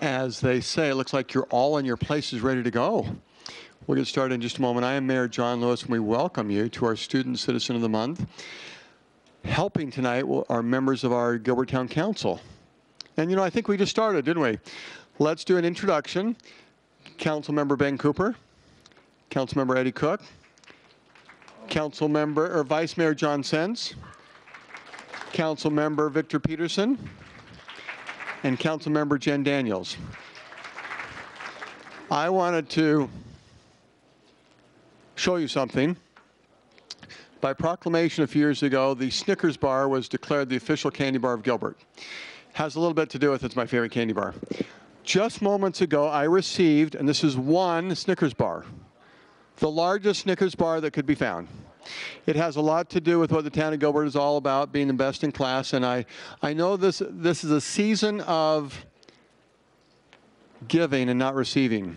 As they say, it looks like you're all in your places ready to go. We'll get started in just a moment. I am Mayor John Lewis, and we welcome you to our Student Citizen of the Month. Helping tonight are members of our Gilbert Town Council. And you know, I think we just started, didn't we? Let's do an introduction. Councilmember Ben Cooper, Councilmember Eddie Cook, Vice Mayor John Sens, Councilmember Victor Peterson, and Councilmember Jen Daniels. I wanted to show you something. By proclamation a few years ago, the Snickers bar was declared the official candy bar of Gilbert. Has a little bit to do with it's my favorite candy bar. Just moments ago, I received, and this is one Snickers bar, the largest Snickers bar that could be found. It has a lot to do with what the town of Gilbert is all about, being the best in class, and I know this is a season of giving and not receiving.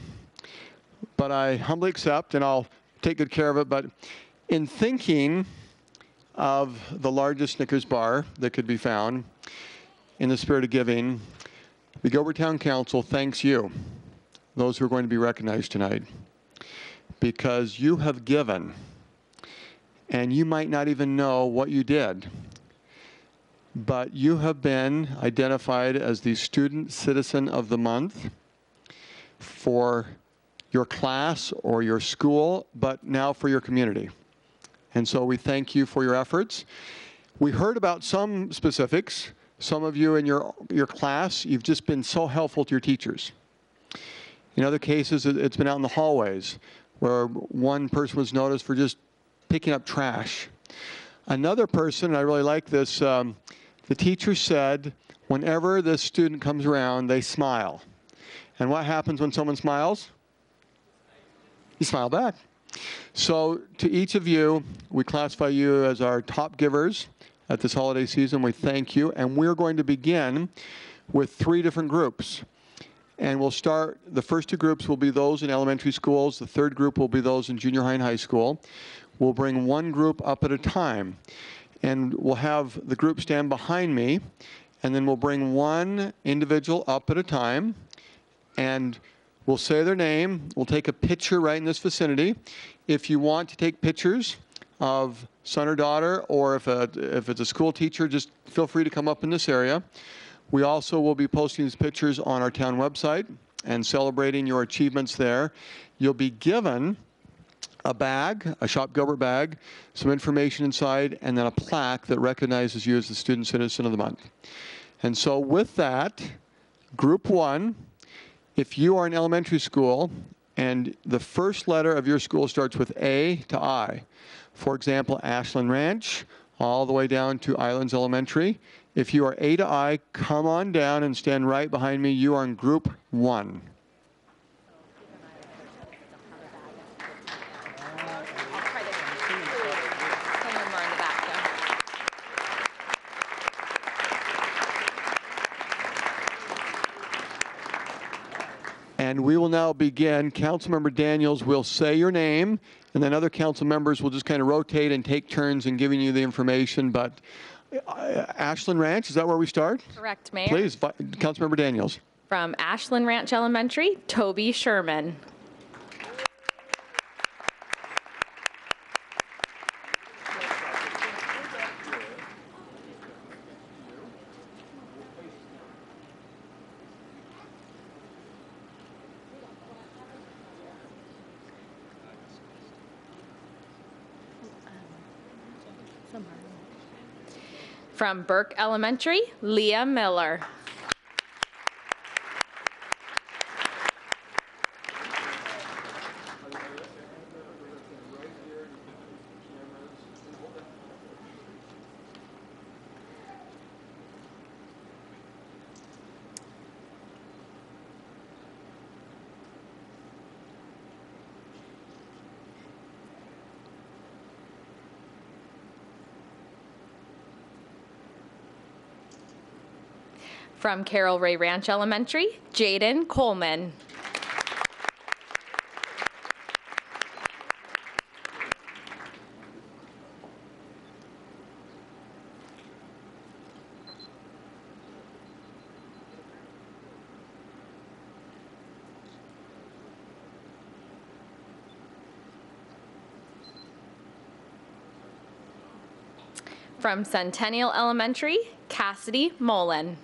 But I humbly accept, and I'll take good care of it, but in thinking of the largest Snickers bar that could be found, in the spirit of giving, the Gilbert Town Council thanks you, those who are going to be recognized tonight, because you have given, and you might not even know what you did, but you have been identified as the Student Citizen of the Month for your class or your school, but now for your community. And so we thank you for your efforts. We heard about some specifics. Some of you in your class, you've just been so helpful to your teachers. In other cases, it's been out in the hallways where one person was noticed for just picking up trash. Another person, and I really like this, the teacher said, whenever this student comes around, they smile. And what happens when someone smiles? You smile back. So to each of you, we classify you as our top givers at this holiday season. We thank you. And we're going to begin with 3 different groups. And we'll start, the first 2 groups will be those in elementary schools. The third group will be those in junior high and high school. We'll bring one group up at a time. And we'll have the group stand behind me. And then we'll bring one individual up at a time. And we'll say their name. We'll take a picture right in this vicinity. If you want to take pictures of son or daughter, or if it's a school teacher, just feel free to come up in this area. We also will be posting these pictures on our town website and celebrating your achievements there. You'll be given a bag, a Shop Gilbert bag, some information inside, and then a plaque that recognizes you as the Student Citizen of the Month. And so with that, Group 1, if you are in elementary school and the first letter of your school starts with A to I, for example, Ashland Ranch, all the way down to Islands Elementary. If you are A to I, come on down and stand right behind me. You are in Group 1. And we will now begin. Councilmember Daniels will say your name, and then other council members will just kind of rotate and take turns in giving you the information. But Ashland Ranch, is that where we start? Correct, Mayor. Please, Councilmember Daniels. From Ashland Ranch Elementary, Toby Sherman. From Burke Elementary, Leah Miller. From Carroll Ray Ranch Elementary, Jaden Coleman. From Centennial Elementary, Cassidy Mullen.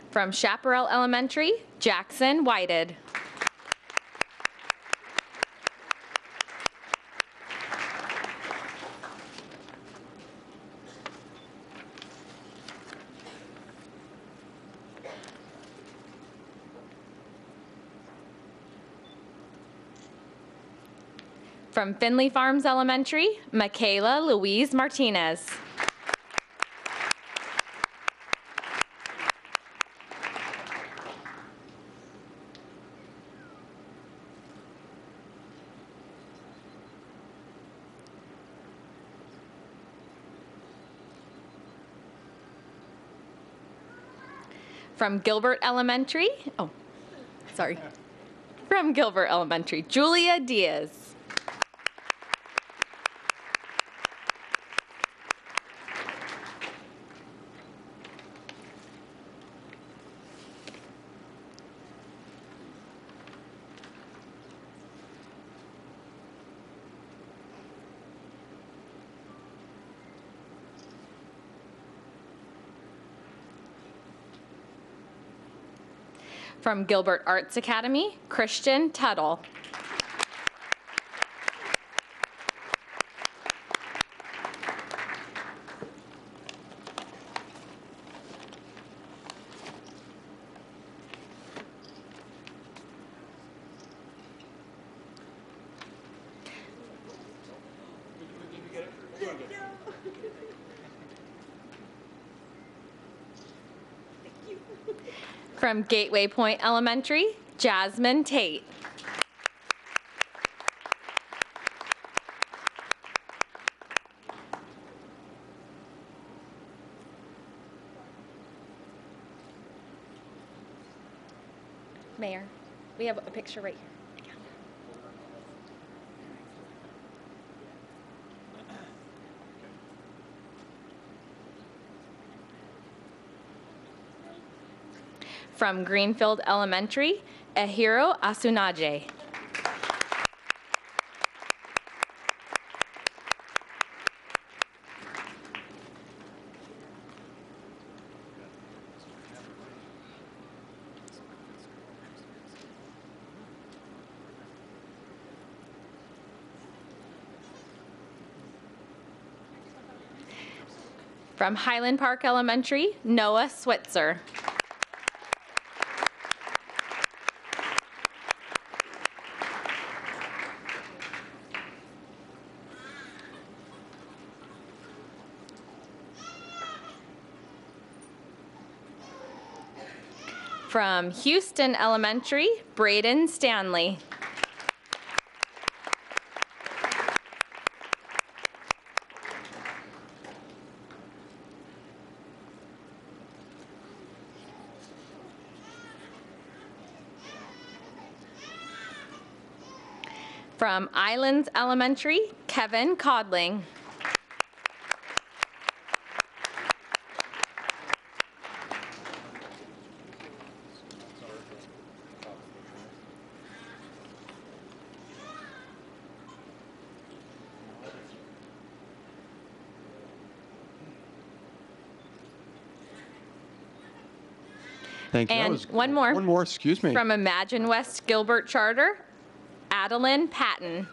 From Chaparral Elementary, Jackson Whited. From Finley Farms Elementary, Michaela Louise Martinez. From Gilbert Elementary, From Gilbert Elementary, Julia Diaz. From Gilbert Arts Academy, Christian Tuttle. From Gateway Point Elementary, Jasmine Tate. Mayor, we have a picture right here. From Greenfield Elementary, Ehiro Asunaje. From Highland Park Elementary, Noah Switzer. From Houston Elementary, Braden Stanley. From Islands Elementary, Kevin Codling. Thank you. And one more. One more, excuse me. From Imagine West Gilbert Charter, Adeline Patton.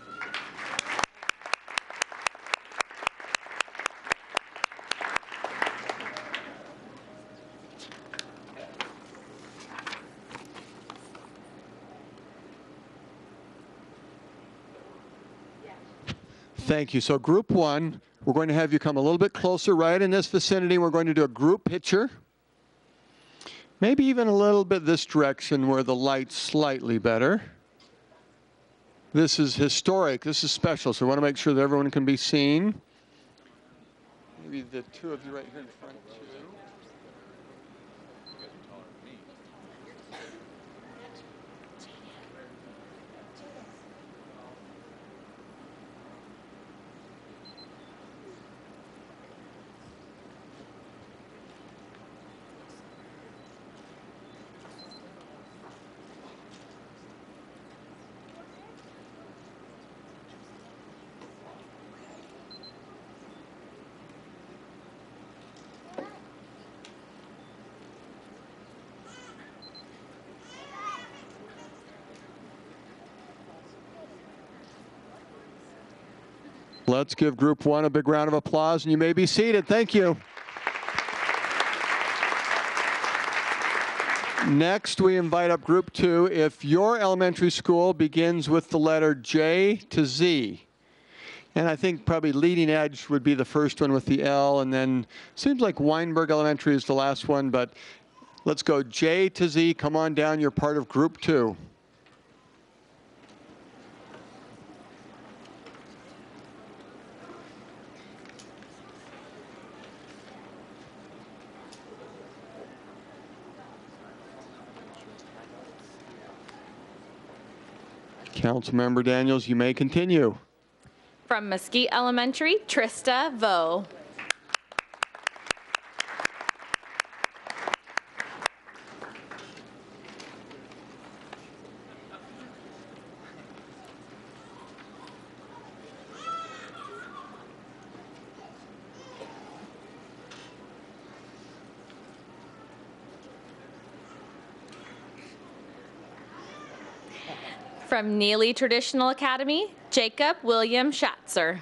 Thank you. So group one, we're going to have you come a little bit closer right in this vicinity. We're going to do a group picture. Maybe even a little bit this direction where the light's slightly better. This is historic. This is special. So we want to make sure that everyone can be seen. Maybe the two of you right here in front too. Let's give Group 1 a big round of applause, and you may be seated. Thank you. Next, we invite up Group 2. If your elementary school begins with the letter J to Z, and I think probably Leading Edge would be the first one with the L, and then seems like Weinberg Elementary is the last one, but let's go J to Z. Come on down. You're part of Group 2. Councilmember Daniels, you may continue. From Mesquite Elementary, Trista Vo. From Neely Traditional Academy, Jacob William Schatzer.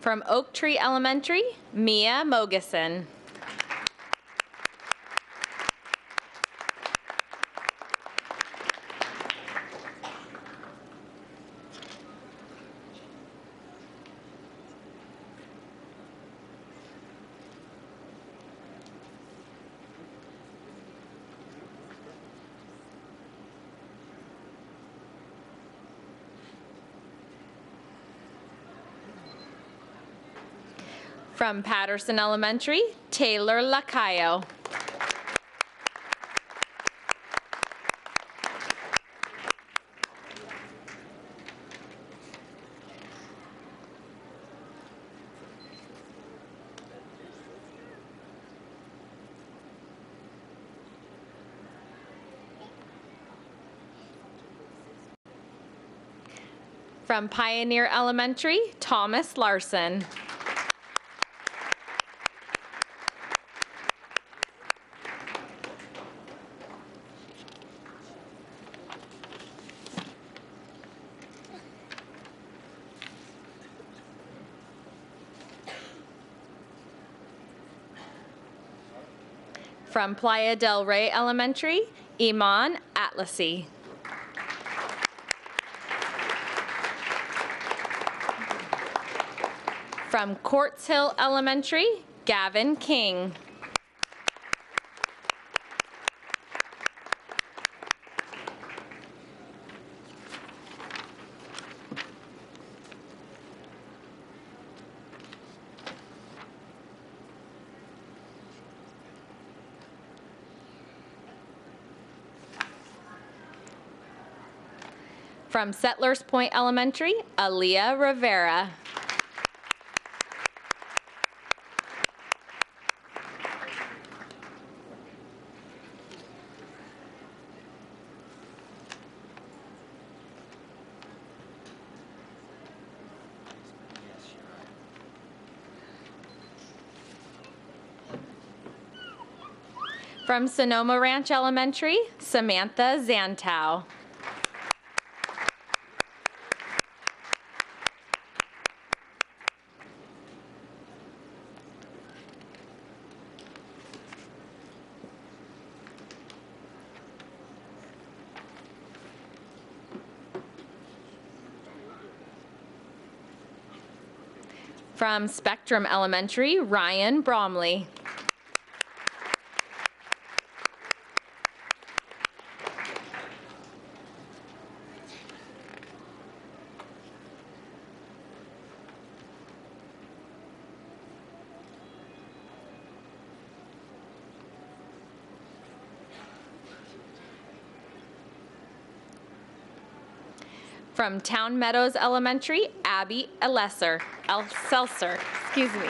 From Oak Tree Elementary, Mia Mogeson. From Patterson Elementary, Taylor Lacayo. From Pioneer Elementary, Thomas Larson. From Playa del Rey Elementary, Iman Atlasi. From Quartz Hill Elementary, Gavin King. From Settlers Point Elementary, Aaliyah Rivera. From Sonoma Ranch Elementary, Samantha Zantow. From Spectrum Elementary, Ryan Bromley. From Town Meadows Elementary, Abby Seltzer, excuse me.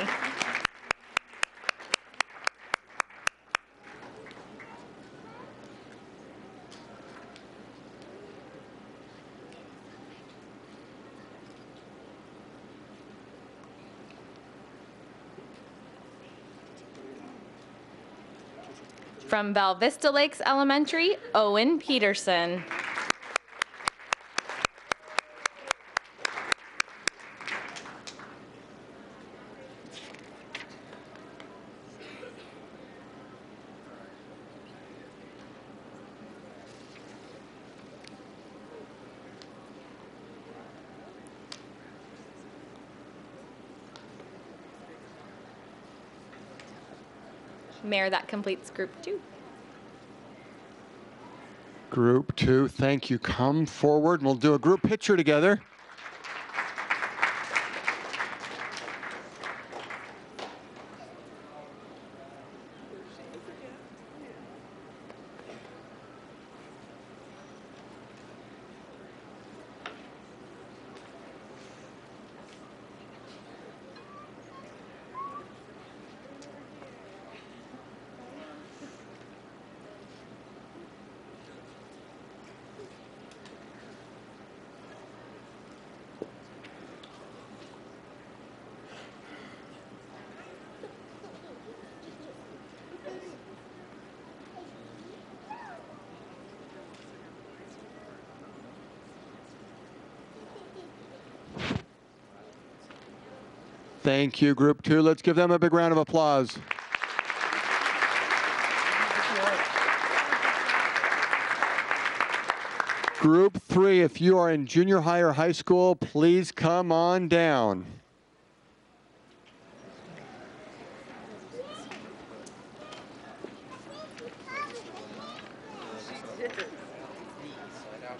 From Bell Vista Lakes Elementary, Owen Peterson. Mayor, that completes Group 2. Group 2, thank you. Come forward and we'll do a group picture together. Thank you, Group 2. Let's give them a big round of applause. Group 3, if you are in junior high or high school, please come on down.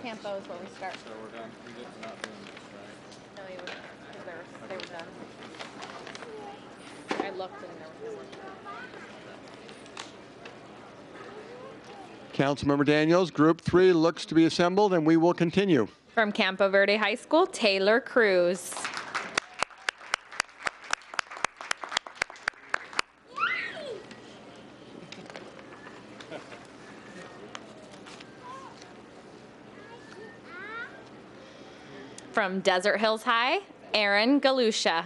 Campo is where we start. So we're done. We're not doing this, right? No, they were done. I looked and there was no one. Councilmember Daniels, Group 3 looks to be assembled, and we will continue. From Campo Verde High School, Taylor Cruz. From Desert Hills High, Aaron Galusha.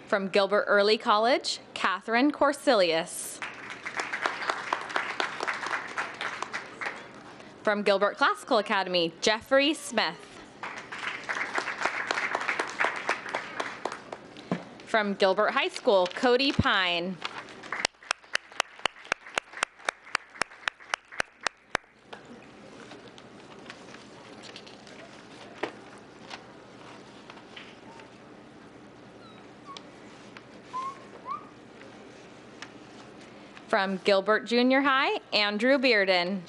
From Gilbert Early College, Catherine Corsilius. From Gilbert Classical Academy, Jeffrey Smith. From Gilbert High School, Cody Pine. From Gilbert Junior High, Andrew Bearden.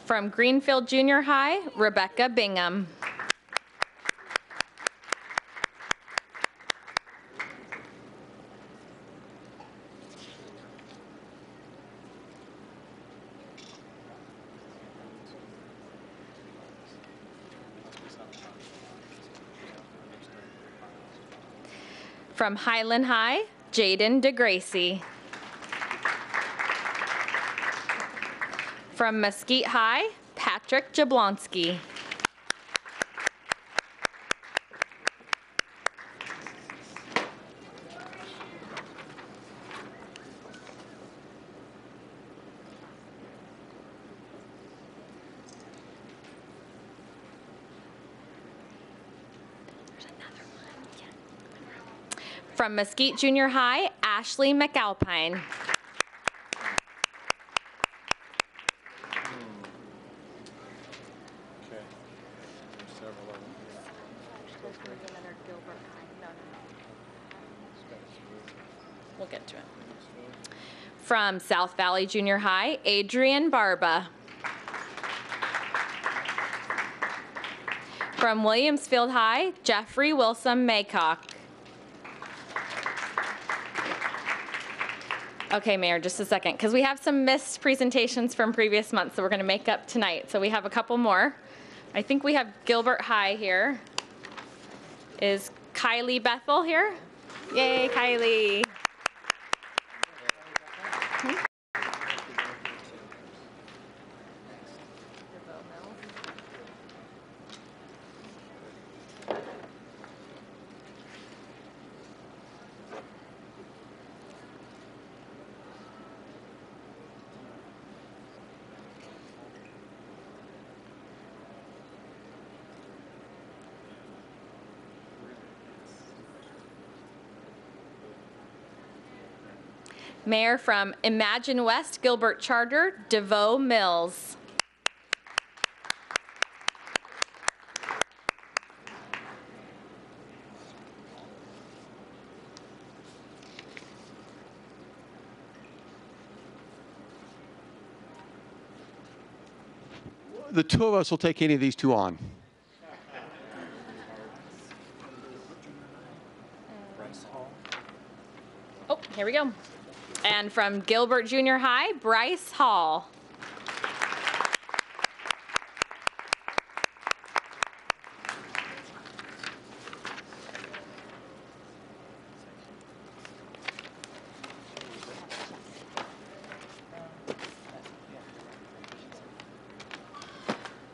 From Greenfield Junior High, Rebecca Bingham. From Highland High, Jaden DeGracie. From Mesquite High, Patrick Jablonski. From Mesquite Junior High, Ashley McAlpine. Okay. There's several of them We'll get to it. From South Valley Junior High, Adrian Barba. From Williamsfield High, Jeffrey Wilson Maycock. Okay, Mayor, just a second, because we have some missed presentations from previous months that we're going to make up tonight. So we have a couple more. I think we have Gilbert High here. Is Kylie Bethel here? Yay, Kylie. Mayor from Imagine West, Gilbert Charter, DeVoe Mills. The two of us will take any of these two on. Oh, here we go. And from Gilbert Junior High, Bryce Hall.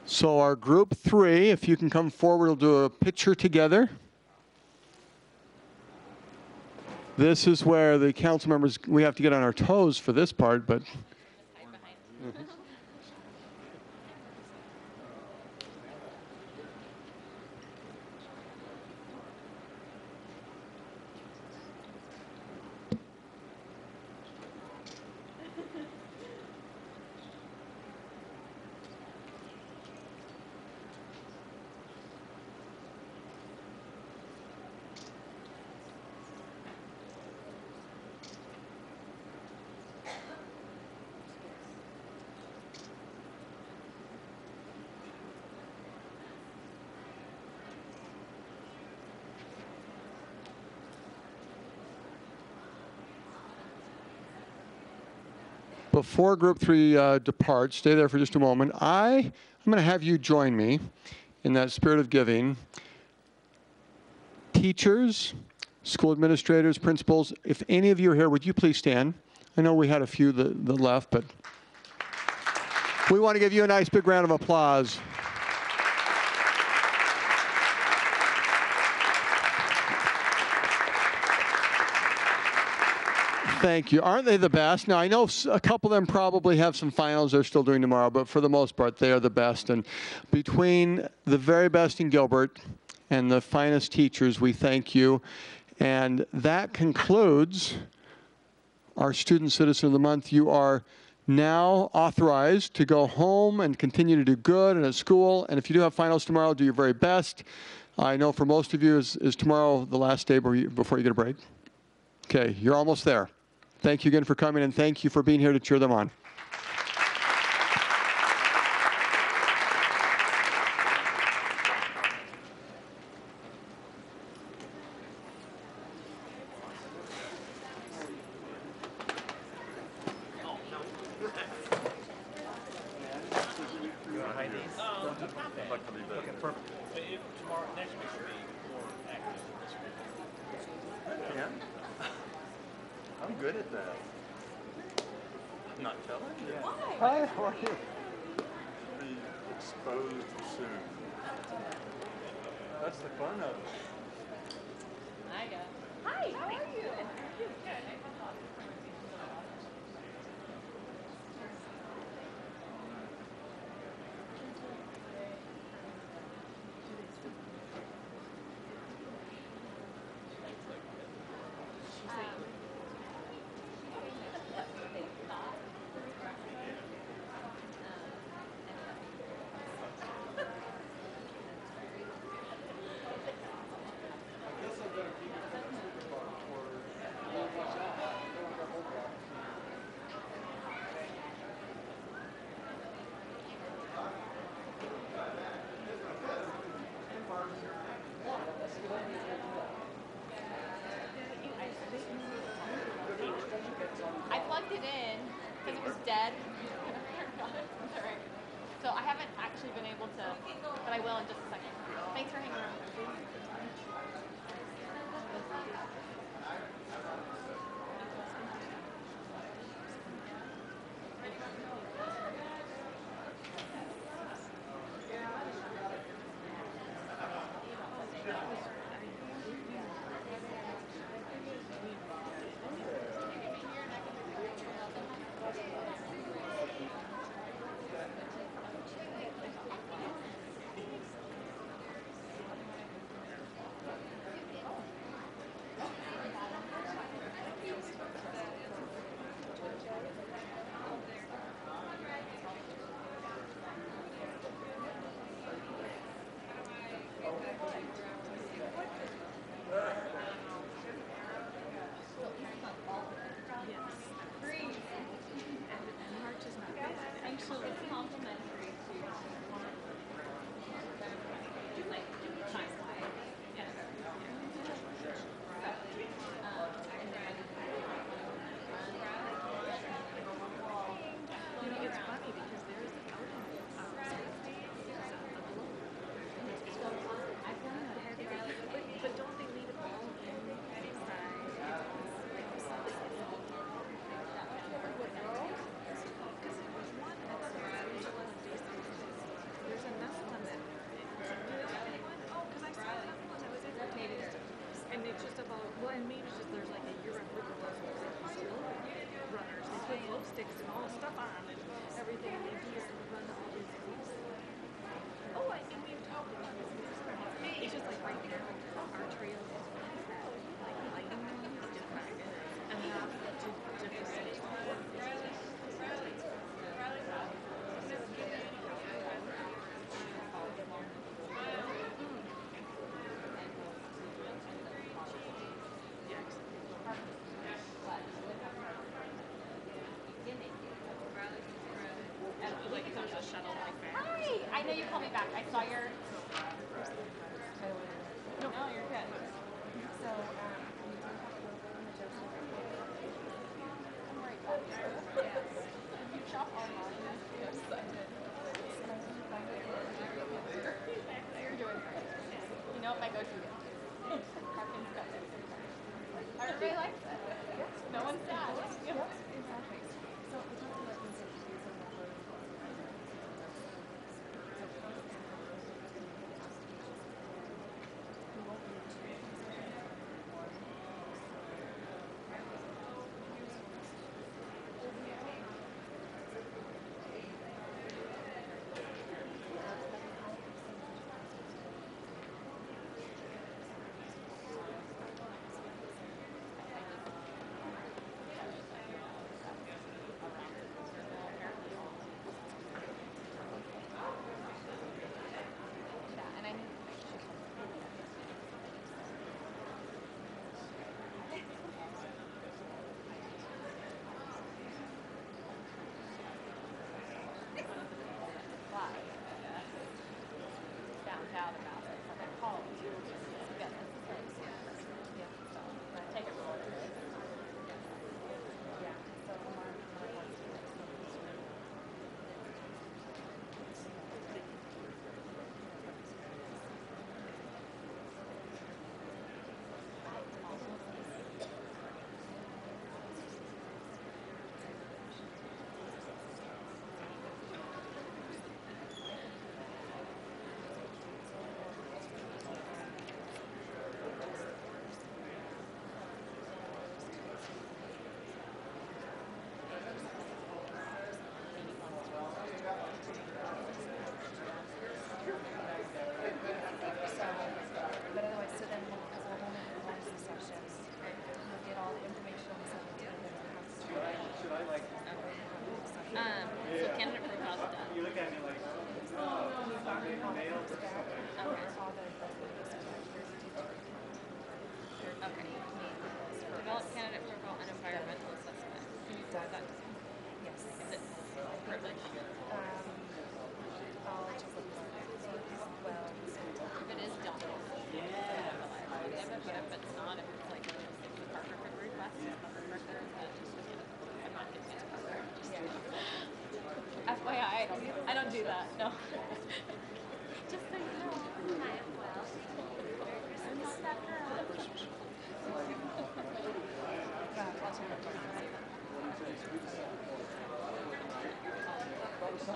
So our group three, if you can come forward, we'll do a picture together. This is where the council members, we have to get on our toes for this part, but before group three departs, stay there for just a moment. I'm going to have you join me in that spirit of giving. Teachers, school administrators, principals, if any of you are here, would you please stand? I know we had a few that left, but we want to give you a nice big round of applause. Thank you. Aren't they the best? Now, I know a couple of them probably have some finals they're still doing tomorrow, but for the most part, they are the best. And between the very best in Gilbert and the finest teachers, we thank you. And that concludes our Student Citizen of the Month. You are now authorized to go home and continue to do good and at school. And if you do have finals tomorrow, do your very best. I know for most of you, is tomorrow the last day before you get a break? Okay, you're almost there. Thank you again for coming, and thank you for being here to cheer them on. I'm good at that. I'm not telling you. Hi, how are you? Be exposed soon. That's the fun of it. Hi, how are you? dead. It's all right. So I haven't actually been able to, but I will in just a second. Thanks for hanging around. Actually, it's complimentary to like time-wise. Yes. You know, it's funny because there's an outing outside. There's a globe. And it's so fun. I've done that. But don't they leave it all inside? Like the sunset. Because there was one that says Angela and Jason. There's another one that. Oh, because I saw another one that was in the and it's just about, well, and maybe it's just there's like a Europe river was like runners. They put glow sticks and all stuff on and everything, and they do this run all these things. Oh, and we've talked about this. It's just like right now, our trail is like lighting ones is different enough to facilitate. Like there's a shuttle like that. Hi! I know you called me back. I saw your. No, you're good. So, I'm worried about you. Yes. You shop online. Yes, I did. You're doing great. You know what my go-to is? Harkins Cup. Everybody likes it. No one's sad. Yep, exactly. So, we talked about things that you use in the word. We won't be able to Yeah, and I knew. Found out about it. So I called you. Yeah, this is it. Yeah, so I take it for it. yeah. So, Mark wants to do this. But otherwise, so then we'll analyze the sessions. We'll get all the information on the 17th and then we'll Should I like? So candidate profile's done. You look at me like, something nailed or something. all the Okay. Develop candidate profile and environmental assessment. Is that, yes. is it privileged? I'll just look for it. Well, If it is done, but if it's not, if it's like if the Parker could request, Parker, then I'm not getting it to Parker. yeah. I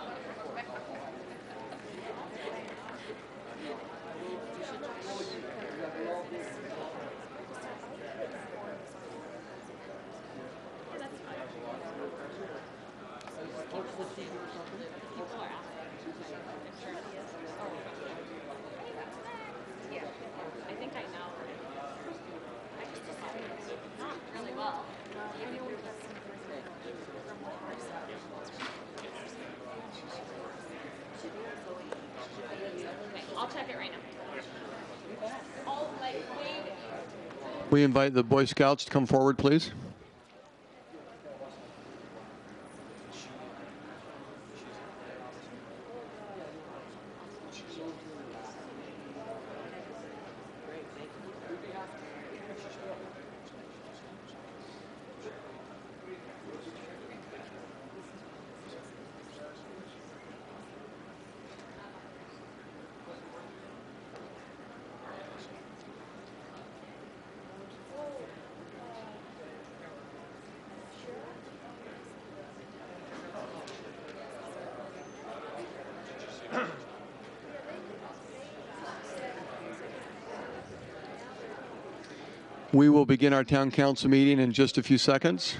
think I know. Not really well. Okay, I'll check it right now. I'll like wave. We invite the Boy Scouts to come forward, please. We will begin our town council meeting in just a few seconds.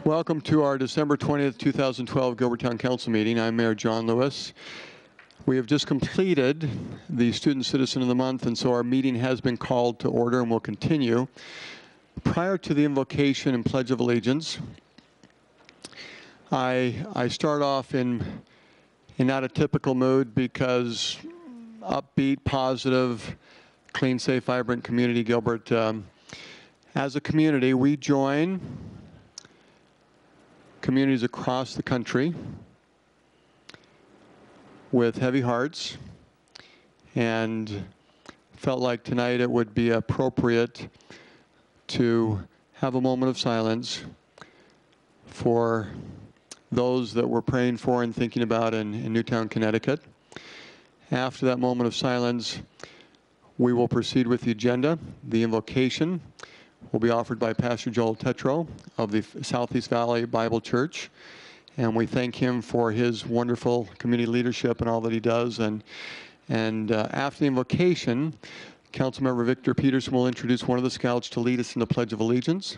Welcome to our December 20th, 2012 Gilbert Town Council meeting. I'm Mayor John Lewis. We have just completed the Student Citizen of the Month, and so our meeting has been called to order and will continue. Prior to the invocation and Pledge of Allegiance, I start off in not a typical mood because upbeat, positive, clean, safe, vibrant community, Gilbert. As a community, we join communities across the country with heavy hearts and felt like tonight it would be appropriate to have a moment of silence for those that we're praying for and thinking about in Newtown, Connecticut. After that moment of silence, we will proceed with the agenda. The invocation will be offered by Pastor Joel Tetro of the Southeast Valley Bible Church. And we thank him for his wonderful community leadership and all that he does. And after the invocation, Councilmember Victor Peterson will introduce one of the scouts to lead us in the Pledge of Allegiance.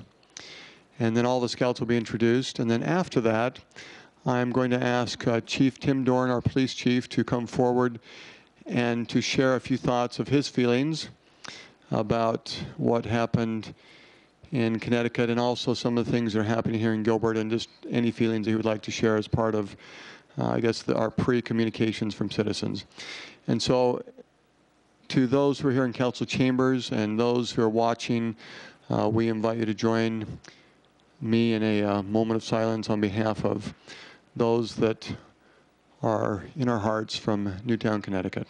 And then all the scouts will be introduced. And then after that, I'm going to ask Chief Tim Dorn, our police chief, to come forward and to share a few thoughts of his feelings about what happened in Connecticut and also some of the things that are happening here in Gilbert and just any feelings he would like to share as part of, I guess, our pre-communications from citizens. And so to those who are here in council chambers and those who are watching, we invite you to join me in a moment of silence on behalf of those that are in our hearts from Newtown, Connecticut.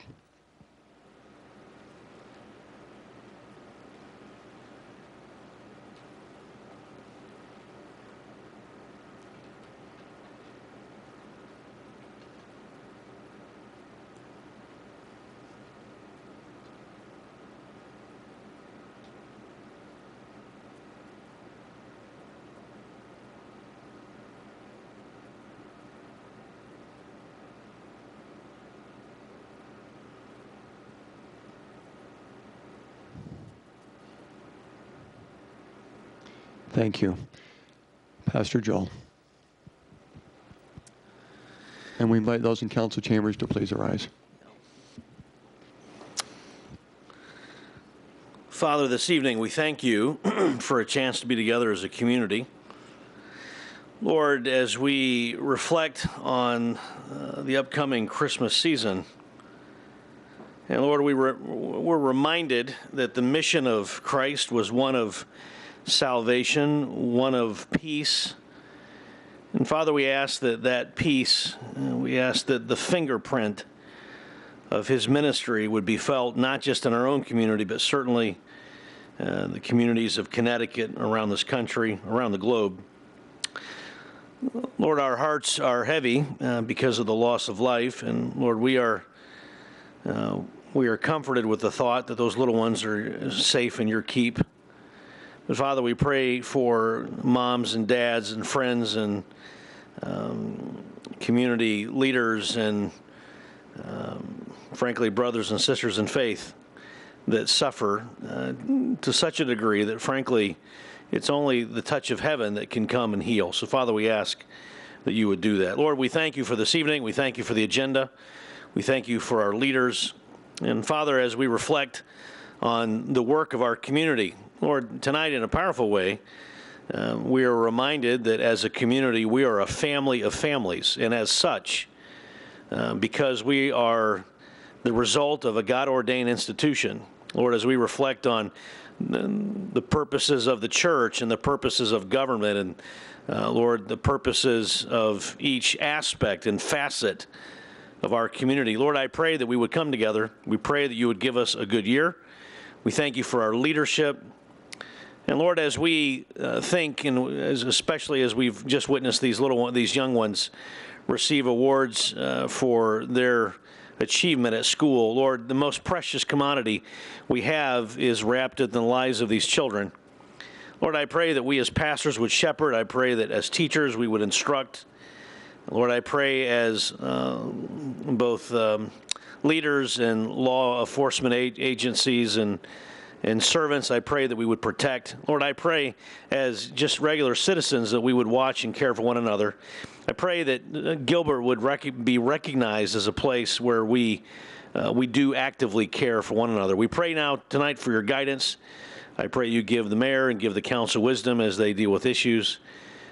Thank you. Pastor Joel. And we invite those in council chambers to please arise. Father, this evening we thank you for a chance to be together as a community. Lord, as we reflect on the upcoming Christmas season, and Lord, we're reminded that the mission of Christ was one of salvation, one of peace. And Father, we ask that peace, we ask that the fingerprint of his ministry would be felt not just in our own community, but certainly the communities of Connecticut, around this country, around the globe. Lord, our hearts are heavy because of the loss of life, and Lord, we are comforted with the thought that those little ones are safe in your keep. But Father, we pray for moms and dads and friends and community leaders and, frankly, brothers and sisters in faith that suffer to such a degree that, frankly, it's only the touch of heaven that can come and heal. So, Father, we ask that you would do that. Lord, we thank you for this evening. We thank you for the agenda. We thank you for our leaders. And, Father, as we reflect on the work of our community, Lord, tonight in a powerful way, we are reminded that as a community, we are a family of families. And as such, because we are the result of a God-ordained institution, Lord, as we reflect on the purposes of the church and the purposes of government and, Lord, the purposes of each aspect and facet of our community. Lord, I pray that we would come together. We pray that you would give us a good year. We thank you for our leadership. And Lord, as we think, and especially as we've just witnessed these young ones receive awards for their achievement at school, Lord, the most precious commodity we have is wrapped in the lives of these children. Lord, I pray that we as pastors would shepherd. I pray that as teachers we would instruct. Lord, I pray as both leaders and law enforcement agencies and servants, I pray that we would protect. Lord, I pray as just regular citizens that we would watch and care for one another. I pray that Gilbert would be recognized as a place where we do actively care for one another. We pray now tonight for your guidance. I pray you give the mayor and give the council wisdom as they deal with issues.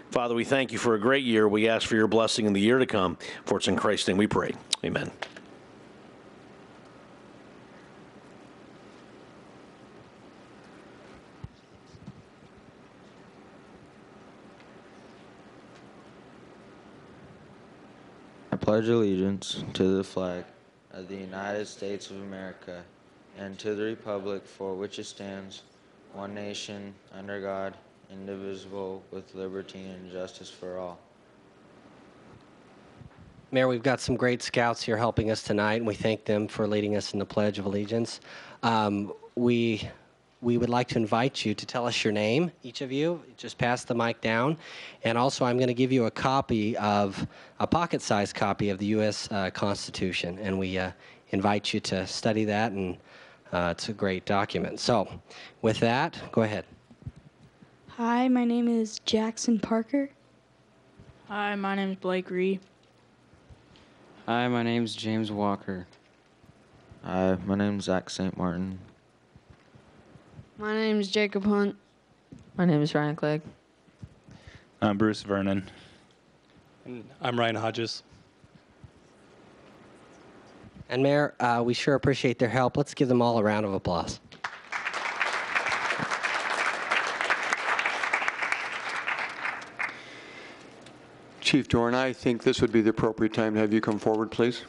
Father, we thank you for a great year. We ask for your blessing in the year to come. For it's in Christ's name we pray. Amen. I pledge allegiance to the flag of the United States of America and to the republic for which it stands, one nation, under God, indivisible, with liberty and justice for all. Mayor, we've got some great scouts here helping us tonight, and we thank them for leading us in the Pledge of Allegiance. We would like to invite you to tell us your name, each of you. Just pass the mic down. And also, I'm going to give you a pocket-sized copy of the U.S. Constitution, and we invite you to study that, and it's a great document. So, with that, go ahead. Hi, my name is Jackson Parker. Hi, my name is Blake Ree. Hi, my name is James Walker. Hi, my name is Zach St. Martin. My name is Jacob Hunt. My name is Ryan Clegg. I'm Bruce Vernon. And I'm Ryan Hodges. And Mayor, we sure appreciate their help. Let's give them all a round of applause. Chief Dorn, I think this would be the appropriate time to have you come forward, please.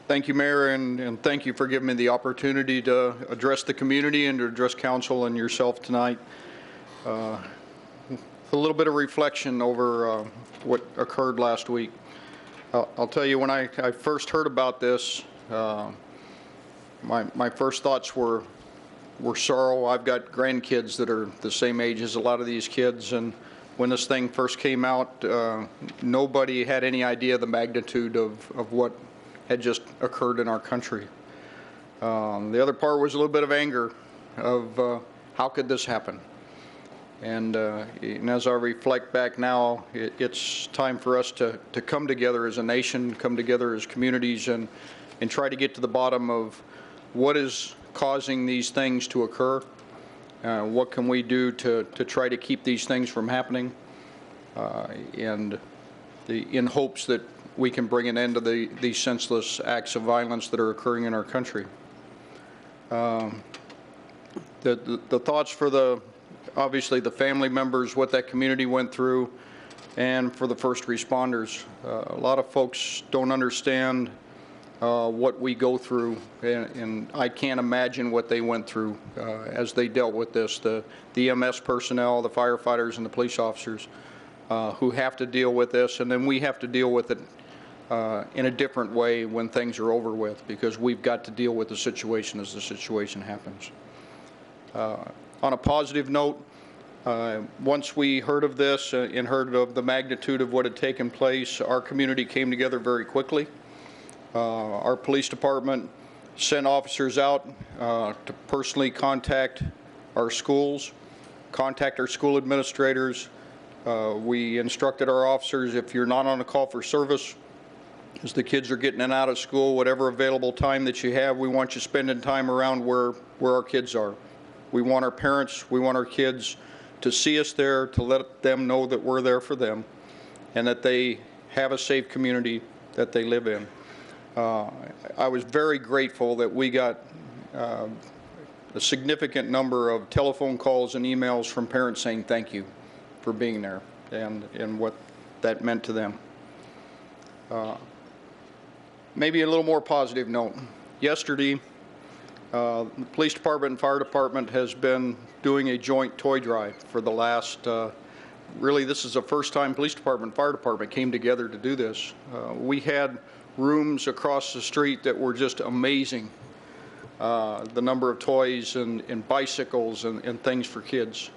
Thank you, Mayor, and thank you for giving me the opportunity to address the community and to address council and yourself tonight. A little bit of reflection over what occurred last week. I'll tell you, when I first heard about this, my first thoughts were sorrow. I've got grandkids that are the same age as a lot of these kids, and when this thing first came out, nobody had any idea the magnitude of what had just occurred in our country. The other part was a little bit of anger of how could this happen? And as I reflect back now, it's time for us to come together as a nation, come together as communities, and try to get to the bottom of what is causing these things to occur. What can we do to try to keep these things from happening? And in hopes that we can bring an end to these senseless acts of violence that are occurring in our country. The thoughts for obviously the family members, what that community went through, and for the first responders. A lot of folks don't understand what we go through, and I can't imagine what they went through as they dealt with this. The EMS personnel, the firefighters, and the police officers who have to deal with this, and then we have to deal with it in a different way when things are over with, because we've got to deal with the situation as the situation happens. On a positive note, once we heard of this and heard of the magnitude of what had taken place, our community came together very quickly. Our police department sent officers out to personally contact our schools, contact our school administrators. We instructed our officers, if you're not on a call for service, as the kids are getting in and out of school, whatever available time that you have, we want you spending time around where our kids are. We want our parents, we want our kids to see us there, to let them know that we're there for them, and that they have a safe community that they live in. I was very grateful that we got a significant number of telephone calls and emails from parents saying thank you for being there and what that meant to them. Maybe a little more positive note. Yesterday, the police department and fire department has been doing a joint toy drive for the last, really this is the first time police department and fire department came together to do this. We had rooms across the street that were just amazing. The number of toys and bicycles and things for kids.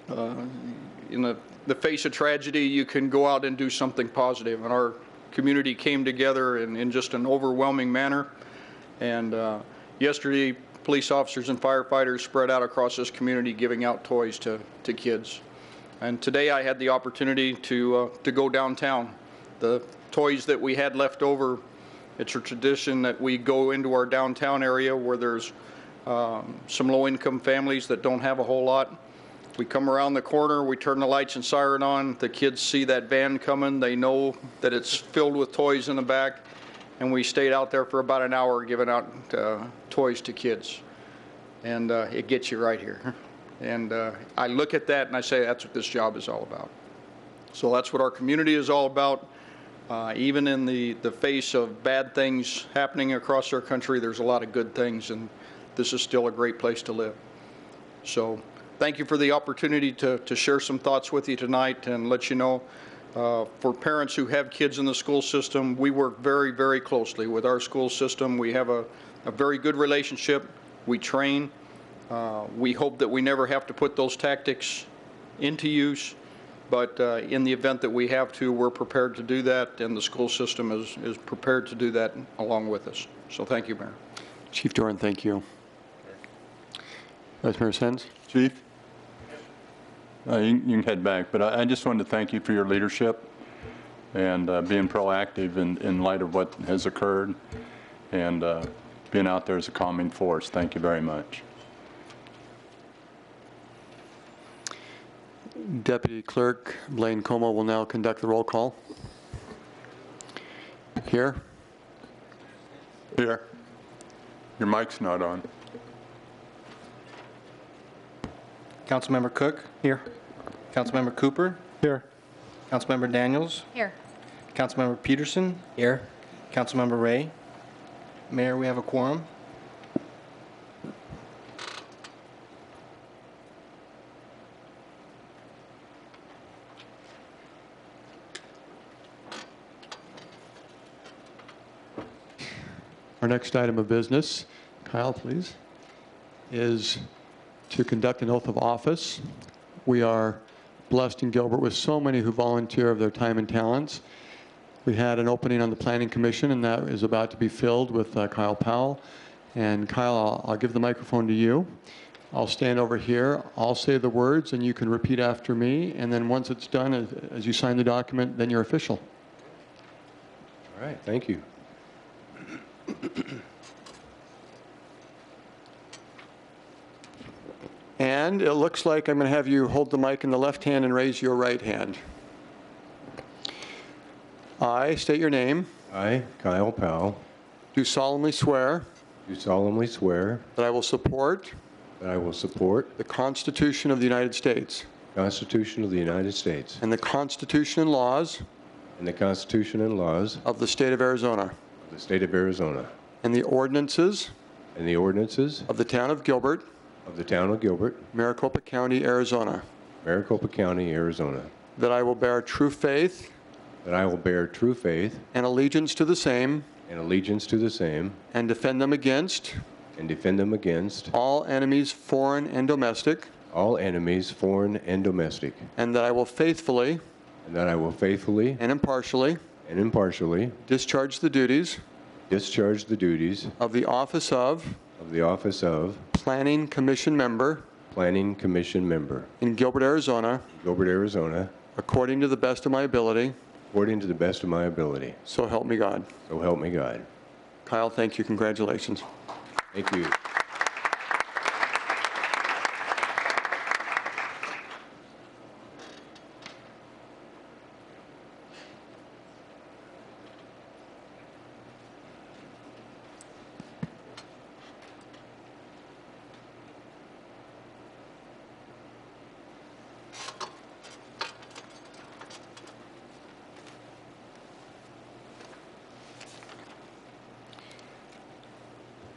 In the face of tragedy, you can go out and do something positive, and our community came together in just an overwhelming manner. And yesterday, police officers and firefighters spread out across this community giving out toys to kids. And today I had the opportunity to go downtown. The toys that we had left over, it's a tradition that we go into our downtown area where there's some low-income families that don't have a whole lot. We come around the corner, we turn the lights and siren on, the kids see that van coming, they know that it's filled with toys in the back, and we stayed out there for about an hour giving out toys to kids. And it gets you right here. And I look at that and I say, that's what this job is all about. So that's what our community is all about. Even in the face of bad things happening across our country, there's a lot of good things, and this is still a great place to live. So thank you for the opportunity to share some thoughts with you tonight and let you know, for parents who have kids in the school system, we work very, very closely with our school system. We have a very good relationship. We train. We hope that we never have to put those tactics into use, but in the event that we have to, we're prepared to do that, and the school system is prepared to do that along with us. So thank you, Mayor. Chief Doran, thank you. Vice Mayor Sens. Chief? You can head back, but I just wanted to thank you for your leadership and being proactive in light of what has occurred, and being out there as a calming force. Thank you very much. Deputy Clerk Blaine Como will now conduct the roll call. Here. Here. Your mic's not on. Councilmember Cook? Here. Councilmember Cooper? Here. Councilmember Daniels? Here. Councilmember Peterson? Here. Councilmember Ray? Mayor, we have a quorum. Our next item of business, Kyle, please, is to conduct an oath of office. We are blessed in Gilbert with so many who volunteer of their time and talents. We had an opening on the Planning Commission, and that is about to be filled with Kyle Powell. And Kyle, I'll give the microphone to you. I'll stand over here. I'll say the words, and you can repeat after me. And then once it's done, as you sign the document, then you're official. All right, thank you. And it looks like I'm going to have you hold the mic in the left hand and raise your right hand. I state your name. I, Kyle Powell, do solemnly swear. Do solemnly swear that I will support. That I will support the Constitution of the United States. Constitution of the United States. And the Constitution and laws. And the Constitution and laws of the state of Arizona. of the State of Arizona and the ordinances and the ordinances of the Town of Gilbert, of the Town of Gilbert, Maricopa County, Arizona, Maricopa County, Arizona, that I will bear true faith that I will bear true faith and allegiance to the same and allegiance to the same and defend them against all enemies, foreign and domestic, enemies, foreign and domestic, and that I will faithfully and that I will faithfully and impartially discharge the duties of the office of Planning Commission member in Gilbert, Arizona, according to the best of my ability. So help me God. Kyle, thank you. Congratulations. Thank you.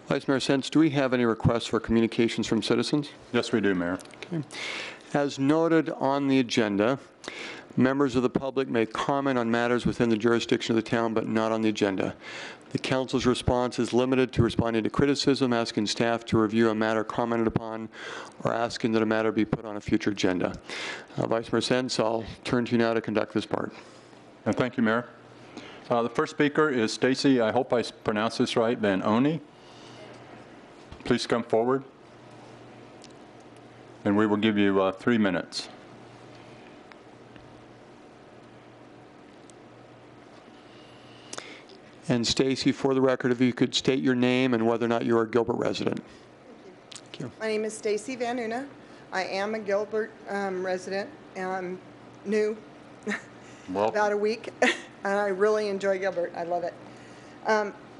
Vice Mayor Sens, do we have any requests for communications from citizens? Yes, we do, Mayor. Okay. As noted on the agenda, members of the public may comment on matters within the jurisdiction of the town, but not on the agenda. The council's response is limited to responding to criticism, asking staff to review a matter commented upon, or asking that a matter be put on a future agenda. Vice Mayor Sens, I'll turn to you now to conduct this part. Thank you, Mayor. The first speaker is Stacy, I hope I pronounced this right, Van Oni. Please come forward, and we will give you 3 minutes. And Stacy, for the record, if you could state your name and whether or not you're a Gilbert resident. Thank you. My name is Stacy Van Una. I am a Gilbert resident, and I'm new, about a week, and I really enjoy Gilbert. I love it.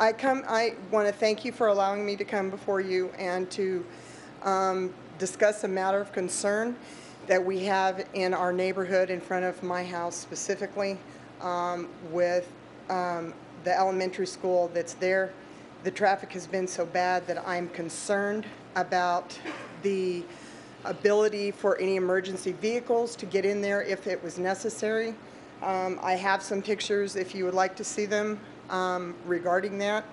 I want to thank you for allowing me to come before you and to discuss a matter of concern that we have in our neighborhood in front of my house specifically with the elementary school that's there. The traffic has been so bad that I'm concerned about the ability for any emergency vehicles to get in there if it was necessary. I have some pictures if you would like to see them regarding that.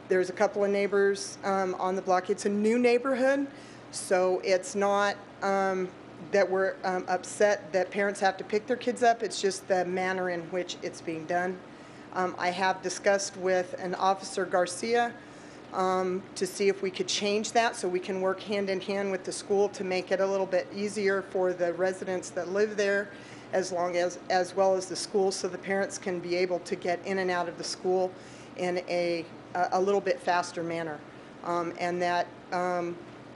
There's a couple of neighbors on the block. It's a new neighborhood, so it's not that we're upset that parents have to pick their kids up. It's just the manner in which it's being done. I have discussed with an Officer Garcia to see if we could change that so we can work hand in hand with the school to make it a little bit easier for the residents that live there, as well as the school, so the parents can be able to get in and out of the school in a little bit faster manner, and that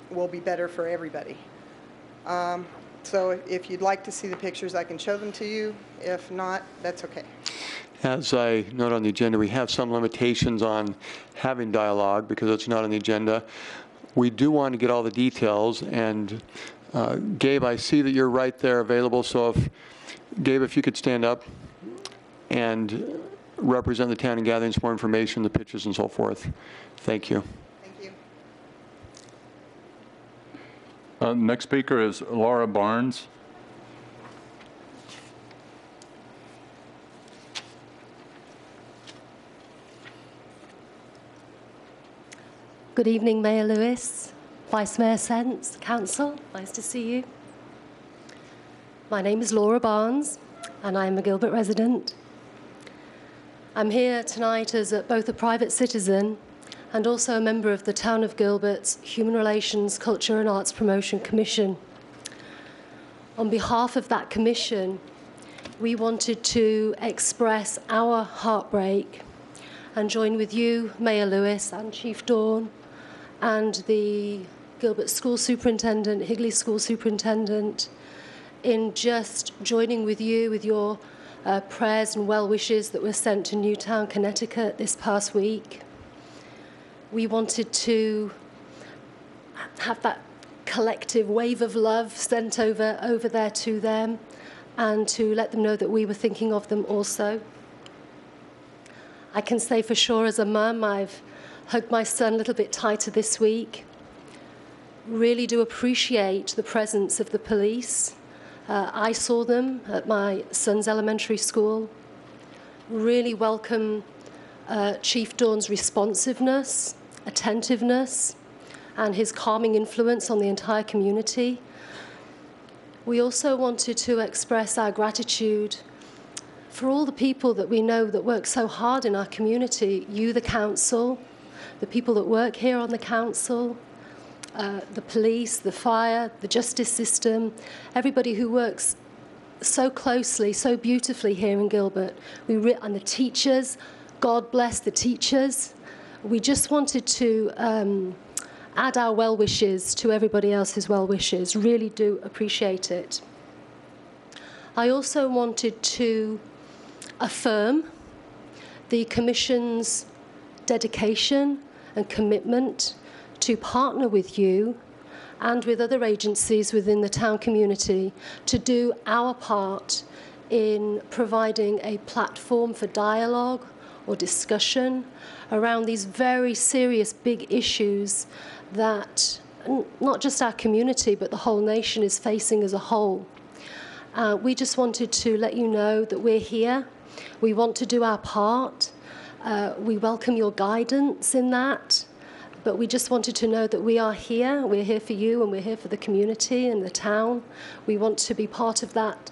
will be better for everybody. So if you'd like to see the pictures, I can show them to you. If not, that's okay. As I note on the agenda, we have some limitations on having dialogue because it's not on the agenda. We do want to get all the details, and Gabe, I see that you're right there available, so if you could stand up and represent the town in gathering some more information, the pictures and so forth. Thank you. Thank The you. next speaker is Laura Barnes. Good evening, Mayor Lewis, Vice Mayor Sens, Council. Nice to see you. My name is Laura Barnes, and I'm a Gilbert resident. I'm here tonight as both a private citizen and also a member of the Town of Gilbert's Human Relations, Culture and Arts Promotion Commission. On behalf of that commission, we wanted to express our heartbreak and join with you, Mayor Lewis and Chief Dawn, and the Gilbert School Superintendent, Higley School Superintendent, in just joining with you with your prayers and well wishes that were sent to Newtown, Connecticut this past week. We wanted to have that collective wave of love sent over there to them and to let them know that we were thinking of them also. I can say for sure as a mum, I've hugged my son a little bit tighter this week. Really do appreciate the presence of the police. I saw them at my son's elementary school. Really welcome Chief Dawn's responsiveness, attentiveness, and his calming influence on the entire community. We also wanted to express our gratitude for all the people that we know that work so hard in our community, you, the council, the people that work here on the council, the police, the fire, the justice system, everybody who works so closely, so beautifully here in Gilbert. And the teachers, God bless the teachers. We just wanted to add our well wishes to everybody else's well wishes. Really do appreciate it. I also wanted to affirm the Commission's dedication and commitment to partner with you and with other agencies within the town community to do our part in providing a platform for dialogue or discussion around these very serious big issues that not just our community but the whole nation is facing as a whole. We just wanted to let you know that we're here. We want to do our part. We welcome your guidance in that. But we just wanted to know that we are here. We're here for you and we're here for the community and the town. We want to be part of that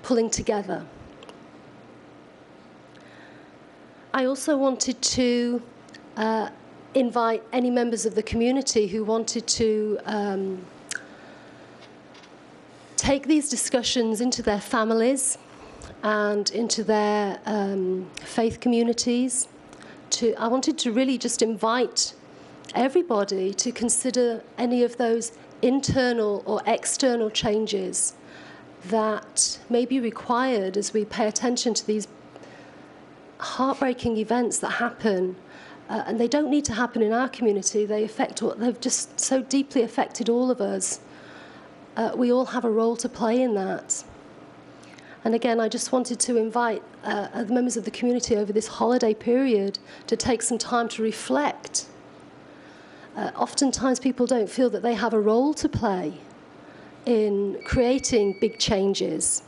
pulling together. I also wanted to invite any members of the community who wanted to take these discussions into their families and into their faith communities. I wanted to really just invite everybody to consider any of those internal or external changes that may be required as we pay attention to these heartbreaking events that happen. And they don't need to happen in our community. They've just so deeply affected all of us. We all have a role to play in that. And again, I just wanted to invite the members of the community over this holiday period to take some time to reflect. Oftentimes people don't feel that they have a role to play in creating big changes,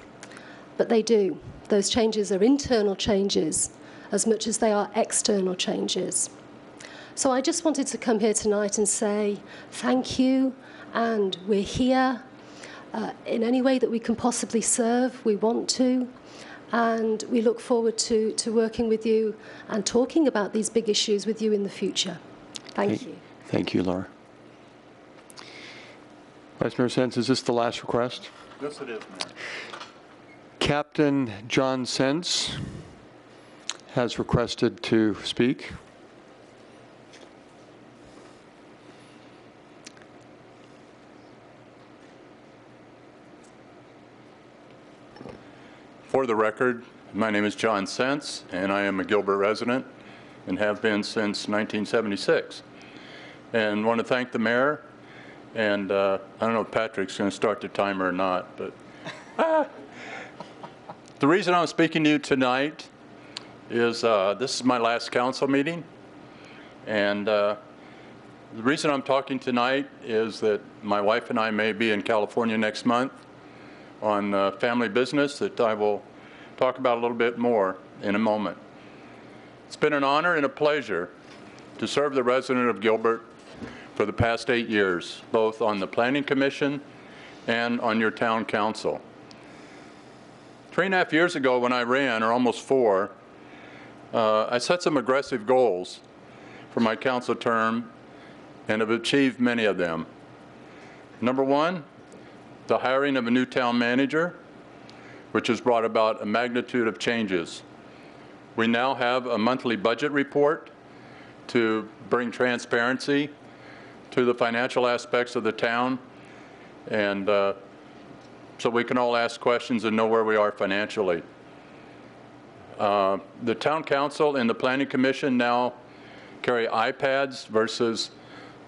but they do. Those changes are internal changes as much as they are external changes. So I just wanted to come here tonight and say thank you, and we're here. In any way that we can possibly serve, we want to, and we look forward to working with you and talking about these big issues with you in the future. Thank you. Thank you, Laura. Vice Mayor Sens, is this the last request? Yes, it is, Mayor. Captain John Sens has requested to speak. For the record, my name is John Sens, and I am a Gilbert resident and have been since 1976. And want to thank the mayor, and I don't know if Patrick's going to start the timer or not, but the reason I'm speaking to you tonight is this is my last council meeting, and the reason I'm talking tonight is that my wife and I may be in California next month on family business that I will talk about a little bit more in a moment. It's been an honor and a pleasure to serve the resident of Gilbert for the past 8 years, both on the Planning Commission and on your town council. 3.5 years ago when I ran, or almost 4, I set some aggressive goals for my council term and have achieved many of them. Number 1, the hiring of a new town manager, which has brought about a magnitude of changes. We now have a monthly budget report to bring transparency to the financial aspects of the town, and so we can all ask questions and know where we are financially. The town council and the planning commission now carry iPads versus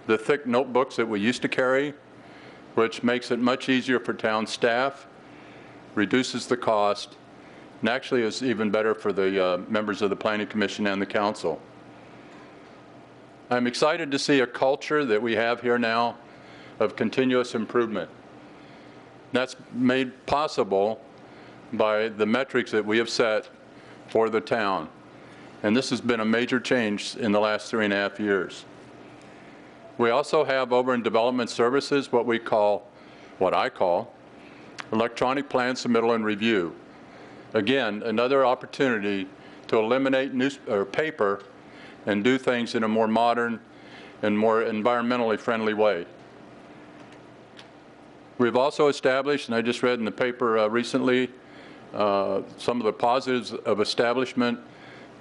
the thick notebooks that we used to carry, which makes it much easier for town staff, reduces the cost, And actually, it's even better for the members of the Planning Commission and the Council. I'm excited to see a culture that we have here now of continuous improvement. That's made possible by the metrics that we have set for the town. And this has been a major change in the last 3.5 years. We also have over in Development Services what I call electronic plan submittal and review. Again, another opportunity to eliminate paper and do things in a more modern and more environmentally friendly way. We've also established, and I just read in the paper recently, some of the positives of establishment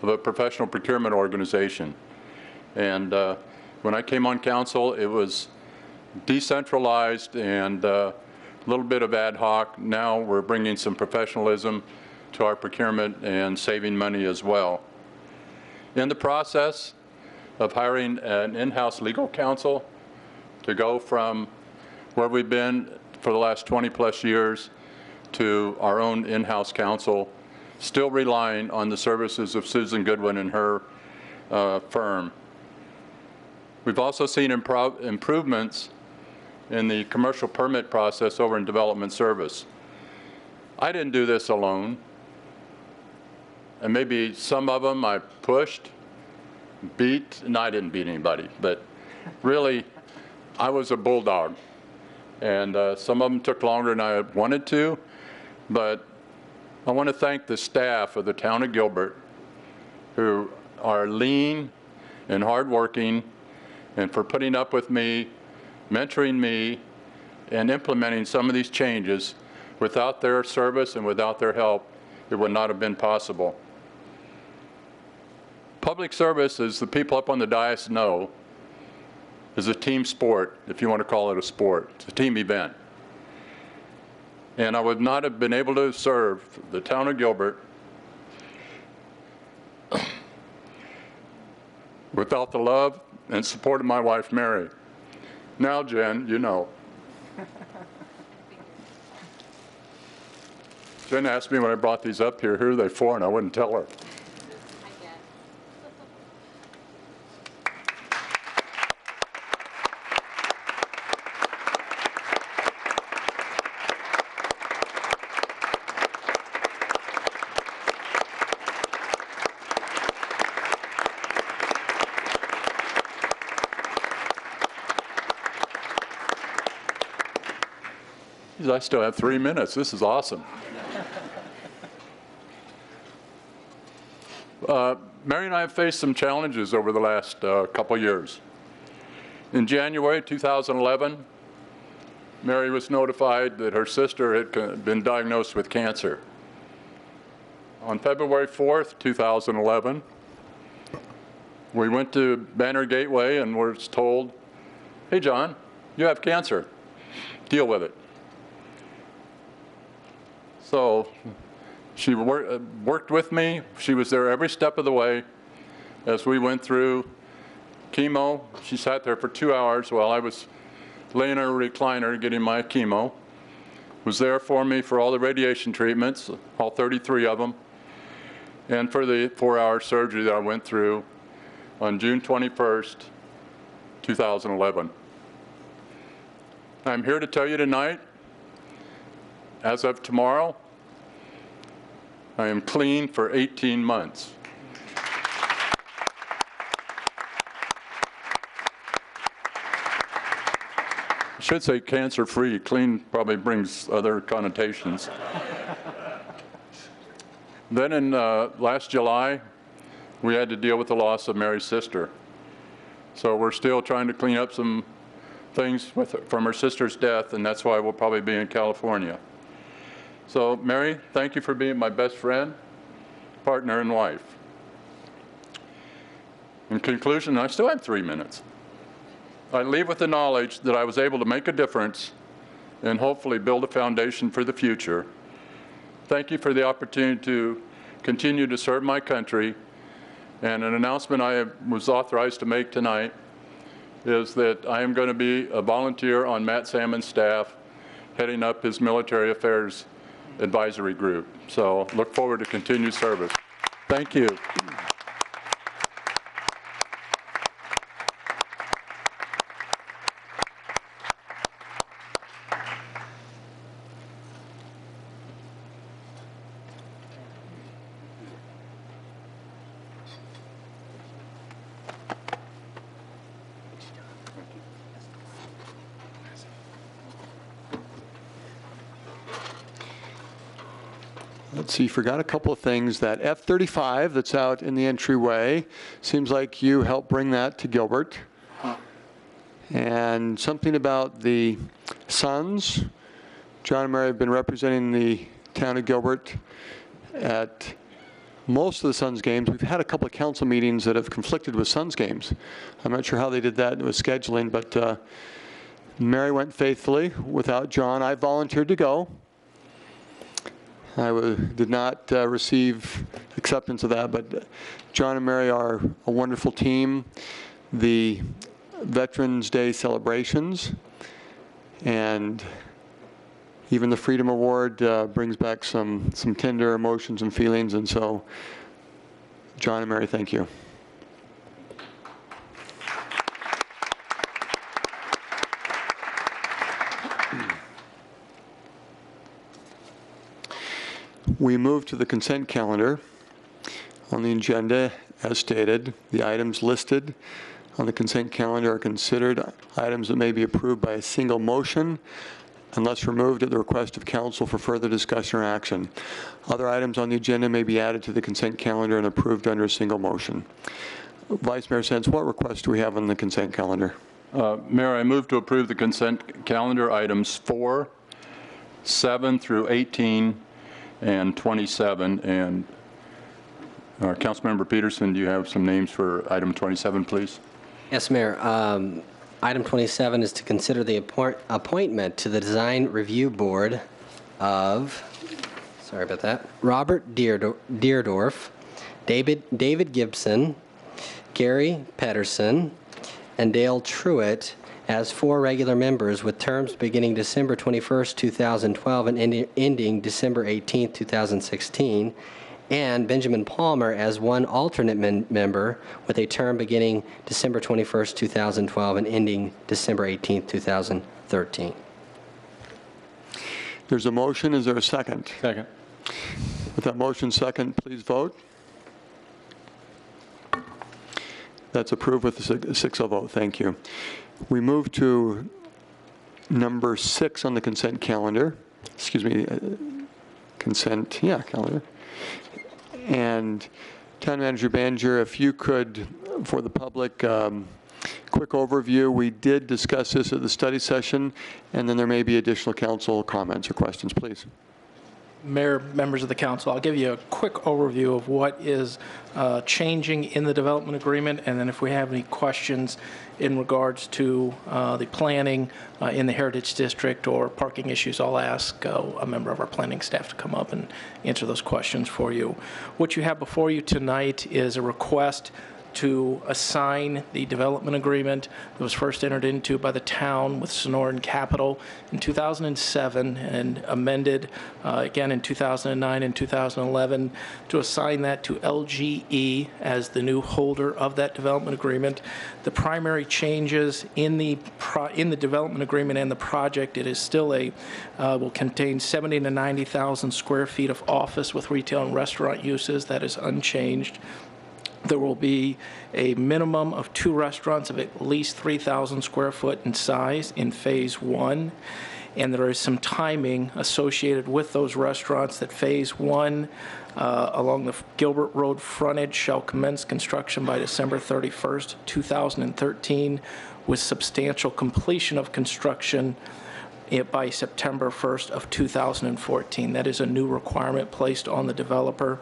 of a professional procurement organization. And when I came on council, it was decentralized and a little bit of ad hoc. Now we're bringing some professionalism to our procurement and saving money as well. In the process of hiring an in-house legal counsel to go from where we've been for the last 20+ years to our own in-house counsel, still relying on the services of Susan Goodwin and her firm. We've also seen improvements in the commercial permit process over in Development Service. I didn't do this alone. And maybe some of them I pushed, beat, and I didn't beat anybody, but really, I was a bulldog. And some of them took longer than I wanted to, but I want to thank the staff of the town of Gilbert who are lean and hardworking, and for putting up with me, mentoring me, and implementing some of these changes. Without their service and without their help, it would not have been possible. Public service, as the people up on the dais know, is a team sport, if you want to call it a sport. It's a team event. And I would not have been able to serve the town of Gilbert without the love and support of my wife, Mary. Now, Jen, you know. Jen asked me when I brought these up here, who are they for, and I wouldn't tell her. I still have 3 minutes. This is awesome. Mary and I have faced some challenges over the last couple years. In January 2011, Mary was notified that her sister had been diagnosed with cancer. On February 4th, 2011, we went to Banner Gateway and were told, hey, John, you have cancer. Deal with it. So she worked with me. She was there every step of the way as we went through chemo. She sat there for 2 hours while I was laying in a recliner getting my chemo. Was there for me for all the radiation treatments, all 33 of them, and for the 4-hour surgery that I went through on June 21st, 2011. I'm here to tell you tonight, as of tomorrow, I am clean for 18 months. I should say cancer-free. Clean probably brings other connotations. Then in last July, we had to deal with the loss of Mary's sister. So we're still trying to clean up some things from her sister's death, and that's why we'll probably be in California. So, Mary, thank you for being my best friend, partner, and wife. In conclusion, I still have 3 minutes. I leave with the knowledge that I was able to make a difference and hopefully build a foundation for the future. Thank you for the opportunity to continue to serve my country. And an announcement I was authorized to make tonight is that I am going to be a volunteer on Matt Salmon's staff, heading up his military affairs advisory group. So look forward to continued service. Thank you. Let's see, forgot a couple of things. That F-35 that's out in the entryway, seems like you helped bring that to Gilbert. And something about the Suns. John and Mary have been representing the town of Gilbert at most of the Suns games. We've had a couple of council meetings that have conflicted with Suns games. I'm not sure how they did that with scheduling, but Mary went faithfully without John. I volunteered to go. I did not receive acceptance of that, but John and Mary are a wonderful team. The Veterans Day celebrations and even the Freedom Award brings back some tender emotions and feelings, and so John and Mary, thank you. We move to the consent calendar. On the agenda, as stated, the items listed on the consent calendar are considered items that may be approved by a single motion unless removed at the request of council for further discussion or action. Other items on the agenda may be added to the consent calendar and approved under a single motion. Vice Mayor Sens, what requests do we have on the consent calendar? Mayor, I move to approve the consent calendar items 4, 7 through 18, and 27. And Councilmember Peterson, do you have some names for item 27, please? Yes, Mayor. Item 27 is to consider the appointment to the Design Review Board of, sorry about that, Robert Deerdorf, David Gibson, Gary Pedersen, and Dale Truitt as 4 regular members with terms beginning December 21st, 2012 and ending December 18th, 2016, and Benjamin Palmer as 1 alternate member with a term beginning December 21st, 2012 and ending December 18th, 2013. There's a motion. Is there a second? Second. With that motion second, please vote. That's approved with a 6-0 vote. Thank you. We move to number 6 on the consent calendar. Excuse me, calendar. And Town Manager Banger, if you could, for the public, quick overview. We did discuss this at the study session, and then there may be additional council comments or questions, please. Mayor, members of the council, I'll give you a quick overview of what is changing in the development agreement, and then if we have any questions in regards to the planning in the Heritage District or parking issues, I'll ask a member of our planning staff to come up and answer those questions for you. What you have before you tonight is a request to assign the development agreement that was first entered into by the town with Sonoran Capital in 2007 and amended again in 2009 and 2011 to assign that to LGE as the new holder of that development agreement. The primary changes in the development agreement and the project, it is still will contain 70,000 to 90,000 square feet of office with retail and restaurant uses. That is unchanged. There will be a minimum of 2 restaurants of at least 3,000 square foot in size in phase 1. And there is some timing associated with those restaurants that phase 1 along the Gilbert Road frontage shall commence construction by December 31st, 2013, with substantial completion of construction by September 1st of 2014. That is a new requirement placed on the developer.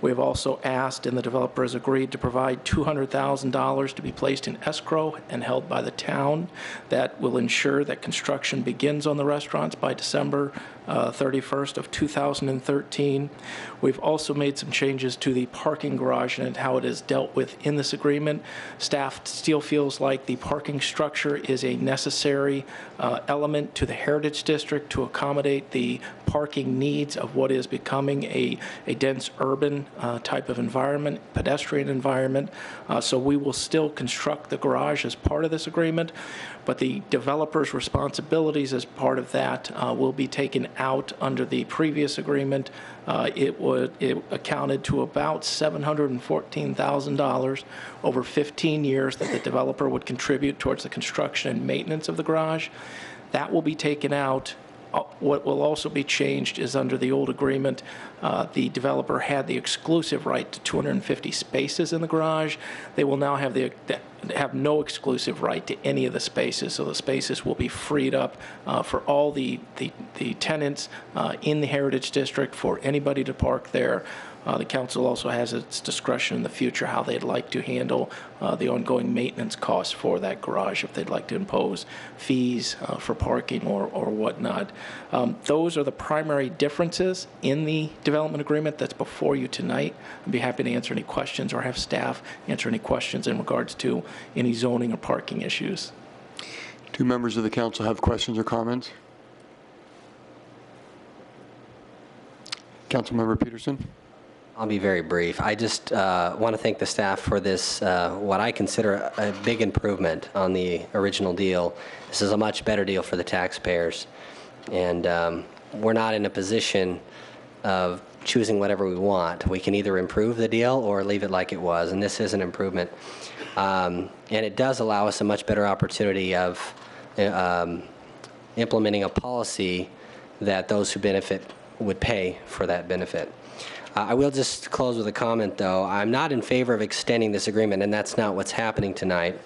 We have also asked, and the developer has agreed, to provide $200,000 to be placed in escrow and held by the town. That will ensure that construction begins on the restaurants by December 31st of 2013. We've also made some changes to the parking garage and how it is dealt with in this agreement. Staff still feels like the parking structure is a necessary element to the Heritage District to accommodate the parking needs of what is becoming a dense urban type of environment, pedestrian environment. So we will still construct the garage as part of this agreement, but the developer's responsibilities as part of that will be taken out under the previous agreement. It accounted to about $714,000 over 15 years that the developer would contribute towards the construction and maintenance of the garage. That will be taken out. What will also be changed is under the old agreement, the developer had the exclusive right to 250 spaces in the garage. They will now have no exclusive right to any of the spaces, so the spaces will be freed up for all the tenants in the Heritage District for anybody to park there. The council also has its discretion in the future how they'd like to handle the ongoing maintenance costs for that garage, if they'd like to impose fees for parking or whatnot. Those are the primary differences in the development agreement that's before you tonight. I'd be happy to answer any questions or have staff answer any questions in regards to any zoning or parking issues. Do members of the council have questions or comments? Councilmember Peterson? I'll be very brief. I just want to thank the staff for this, what I consider a big improvement on the original deal. This is a much better deal for the taxpayers. And we're not in a position of choosing whatever we want. We can either improve the deal or leave it like it was, and this is an improvement. And it does allow us a much better opportunity of implementing a policy that those who benefit would pay for that benefit. I will just close with a comment, though. I'm not in favor of extending this agreement, and that's not what's happening tonight.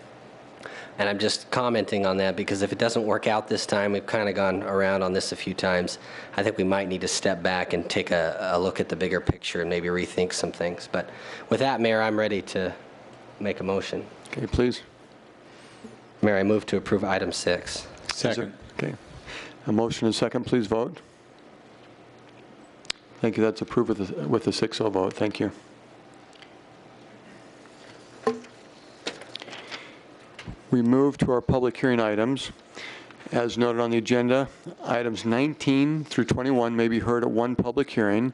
And I'm just commenting on that because if it doesn't work out this time, we've kind of gone around on this a few times, I think we might need to step back and take a look at the bigger picture and maybe rethink some things. But with that, Mayor, I'm ready to make a motion. Okay, please. Mayor, I move to approve item 6. Second. Okay. A motion and second. Please vote. Thank you. That's approved with a 6-0 vote. Thank you. We move to our public hearing items. As noted on the agenda, items 19 through 21 may be heard at one public hearing,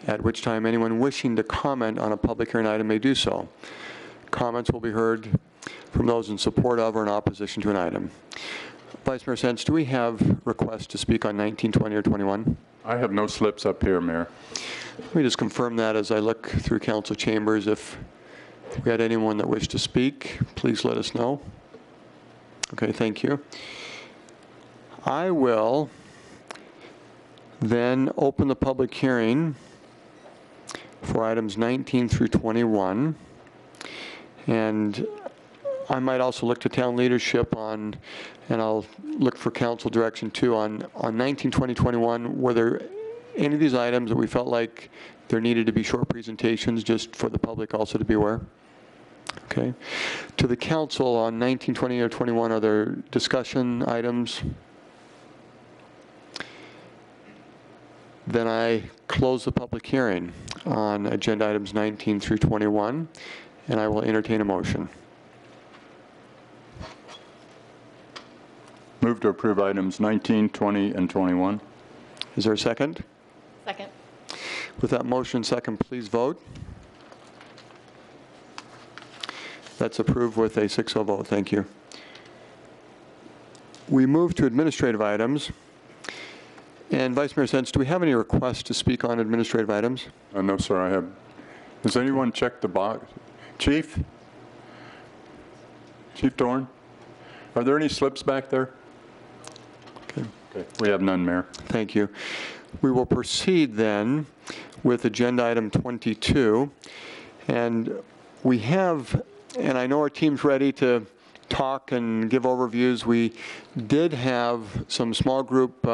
at which time anyone wishing to comment on a public hearing item may do so. Comments will be heard from those in support of or in opposition to an item. Vice Mayor Sents, do we have requests to speak on 19, 20, or 21? I have no slips up here, Mayor. Let me just confirm that as I look through council chambers. If we had anyone that wished to speak, please let us know. Okay, thank you. I will then open the public hearing for items 19 through 21. And I might also look to town leadership on, and I'll look for council direction too, on 19, 20, 21, were there any of these items that we felt like there needed to be short presentations just for the public also to be aware? Okay. To the council on 19, 20, or 21, are there discussion items? Then I close the public hearing on agenda items 19 through 21, and I will entertain a motion. Move to approve items 19, 20, and 21. Is there a second? Second. With that motion second, please vote. That's approved with a 6-0 vote. Thank you. We move to administrative items. And Vice Mayor Sents, do we have any requests to speak on administrative items? No, sir, I have. Has anyone checked the box? Chief? Chief Dorn? Are there any slips back there? Okay. Okay. We have none, Mayor. Thank you. We will proceed then with agenda item 22. And we have, and I know our team's ready to talk and give overviews. We did have some small group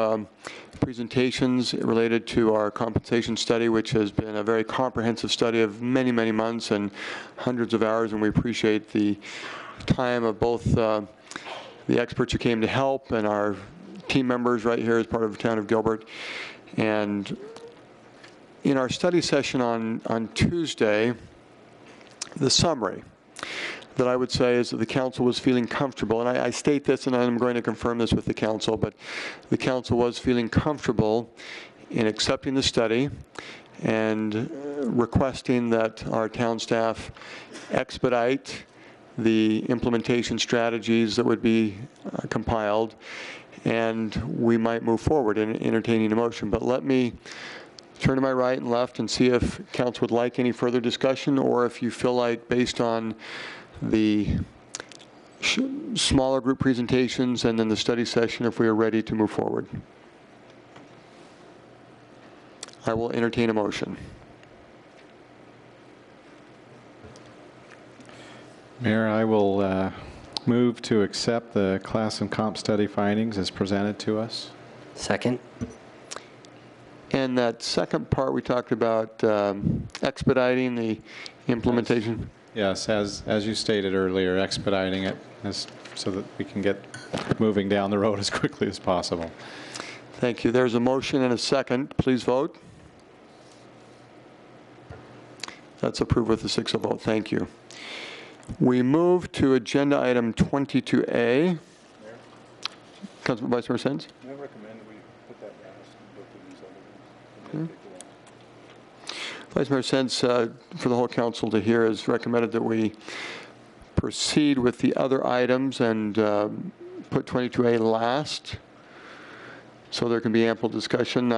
presentations related to our compensation study, which has been a very comprehensive study of many, many months and hundreds of hours, and we appreciate the time of both the experts who came to help and our team members right here as part of the town of Gilbert. And in our study session on Tuesday, the summary that I would say is that the council was feeling comfortable, and I state this and I'm going to confirm this with the council, but the council was feeling comfortable in accepting the study and requesting that our town staff expedite the implementation strategies that would be compiled, and we might move forward in entertaining a motion. But let me turn to my right and left and see if council would like any further discussion, or if you feel like, based on the smaller group presentations and then the study session, if we are ready to move forward. I will entertain a motion. Mayor, I will move to accept the class and comp study findings as presented to us. Second. And that second part, we talked about expediting the implementation. Yes, as you stated earlier, expediting it so that we can get moving down the road as quickly as possible. Thank you. There's a motion and a second. Please vote. That's approved with a 6-0 vote. Thank you. We move to agenda item 22A. Councilman Vice Mayor Sens? I recommend we put that last and go through these other ones. Vice Mayor Sens, for the whole council to hear, has recommended that we proceed with the other items and put 22A last, so there can be ample discussion.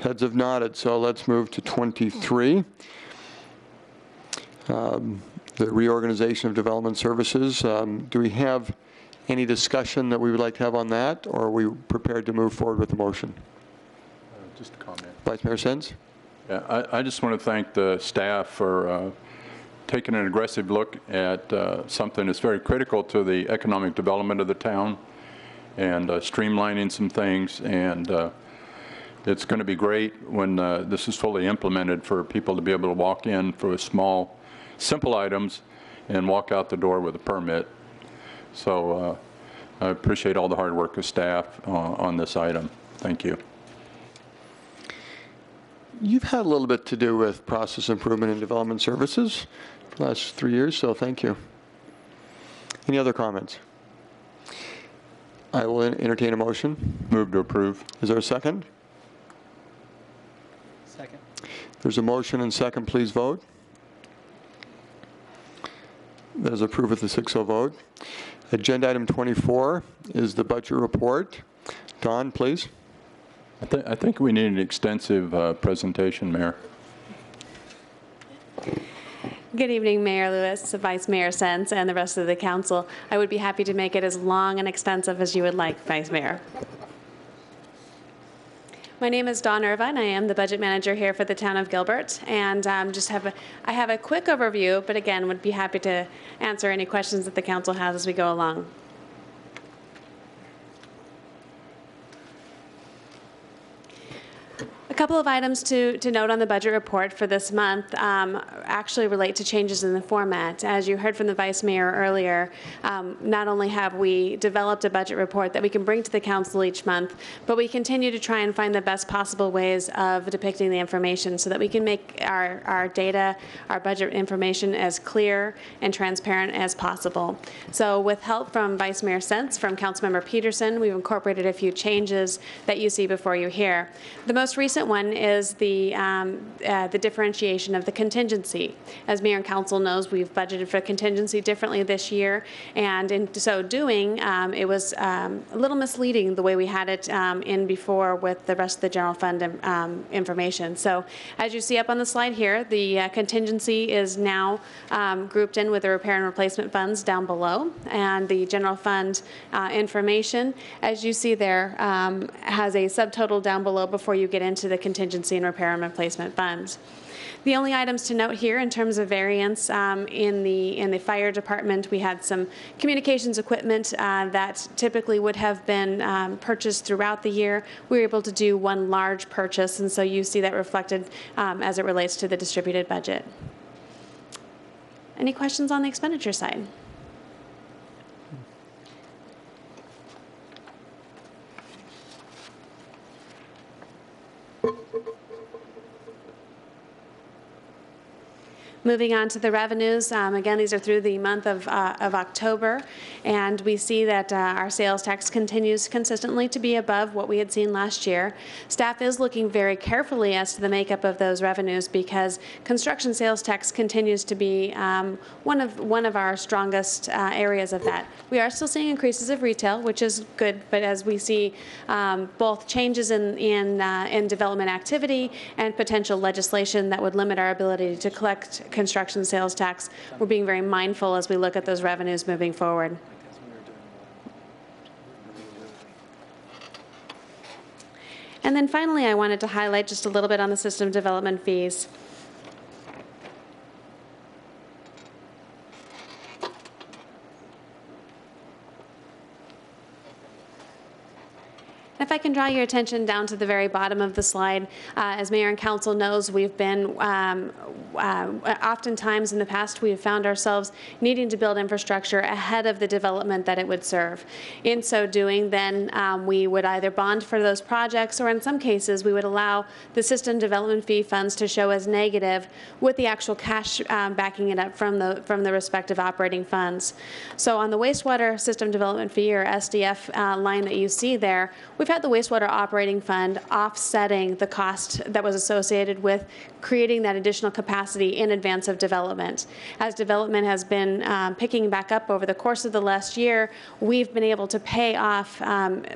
Heads have nodded, so let's move to 23. The reorganization of development services. Do we have any discussion that we would like to have on that, or are we prepared to move forward with the motion? Just a comment. Vice Mayor Sens? Yeah, I just want to thank the staff for taking an aggressive look at something that's very critical to the economic development of the town and streamlining some things. And it's going to be great when this is fully implemented for people to be able to walk in for small, simple items and walk out the door with a permit. So I appreciate all the hard work of staff on this item. Thank you. You've had a little bit to do with process improvement and development services for the last 3 years, so thank you. Any other comments? I will entertain a motion. Move to approve. Is there a second? Second. There's a motion and second. Please vote. That is approved with a 6-0 vote. Agenda item 24 is the budget report. Don, please. I think we need an extensive presentation, Mayor. Good evening, Mayor Lewis, Vice Mayor Sens, and the rest of the council. I would be happy to make it as long and extensive as you would like, Vice Mayor. My name is Dawn Irvine. I am the budget manager here for the town of Gilbert, and I have a quick overview, but again, would be happy to answer any questions that the council has as we go along. A couple of items to note on the budget report for this month actually relate to changes in the format. As you heard from the Vice Mayor earlier, not only have we developed a budget report that we can bring to the council each month, but we continue to try and find the best possible ways of depicting the information so that we can make our data, our budget information as clear and transparent as possible. So with help from Vice Mayor Sens, from Councilmember Peterson, we've incorporated a few changes that you see before you here. The most recent one is the differentiation of the contingency. As Mayor and Council knows, we've budgeted for contingency differently this year, and in so doing, it was a little misleading the way we had it in before with the rest of the general fund information. So as you see up on the slide here, the contingency is now grouped in with the repair and replacement funds down below, and the general fund information, as you see there, has a subtotal down below before you get into the contingency and repair and replacement funds. The only items to note here in terms of variance in the fire department, we had some communications equipment that typically would have been purchased throughout the year. We were able to do one large purchase, and so you see that reflected as it relates to the distributed budget. Any questions on the expenditure side? Moving on to the revenues, again, these are through the month of October, and we see that our sales tax continues consistently to be above what we had seen last year. Staff is looking very carefully as to the makeup of those revenues because construction sales tax continues to be one of our strongest areas of that. We are still seeing increases of retail, which is good, but as we see both changes in development activity and potential legislation that would limit our ability to collect construction sales tax, we're being very mindful as we look at those revenues moving forward. And then finally, I wanted to highlight just a little bit on the system development fees. If I can draw your attention down to the very bottom of the slide, as Mayor and Council knows, we've been oftentimes in the past we have found ourselves needing to build infrastructure ahead of the development that it would serve. In so doing, then we would either bond for those projects, or in some cases we would allow the system development fee funds to show as negative with the actual cash backing it up from the respective operating funds. So on the wastewater system development fee, or SDF line that you see there, we've had the wastewater operating fund offsetting the cost that was associated with creating that additional capacity in advance of development. As development has been picking back up over the course of the last year, we've been able to pay off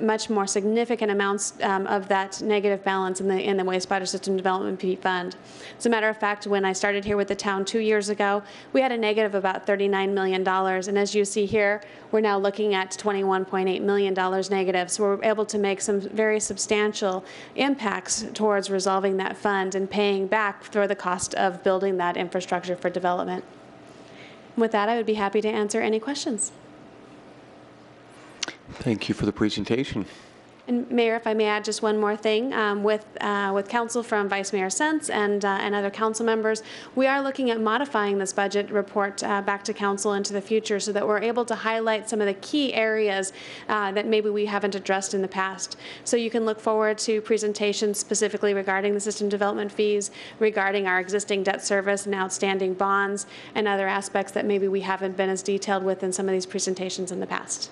much more significant amounts of that negative balance in the wastewater system development fee fund. As a matter of fact, when I started here with the town 2 years ago, we had a negative of about $39 million, and as you see here, we're now looking at $21.8 million negative. So we're able to make some very substantial impacts towards resolving that fund and paying back for the cost of building that infrastructure for development. With that, I would be happy to answer any questions. Thank you for the presentation. And Mayor, if I may add just one more thing, with counsel from Vice Mayor Sents and other council members, we are looking at modifying this budget report back to council into the future so that we're able to highlight some of the key areas that maybe we haven't addressed in the past. So you can look forward to presentations specifically regarding the system development fees, regarding our existing debt service and outstanding bonds, and other aspects that maybe we haven't been as detailed with in some of these presentations in the past.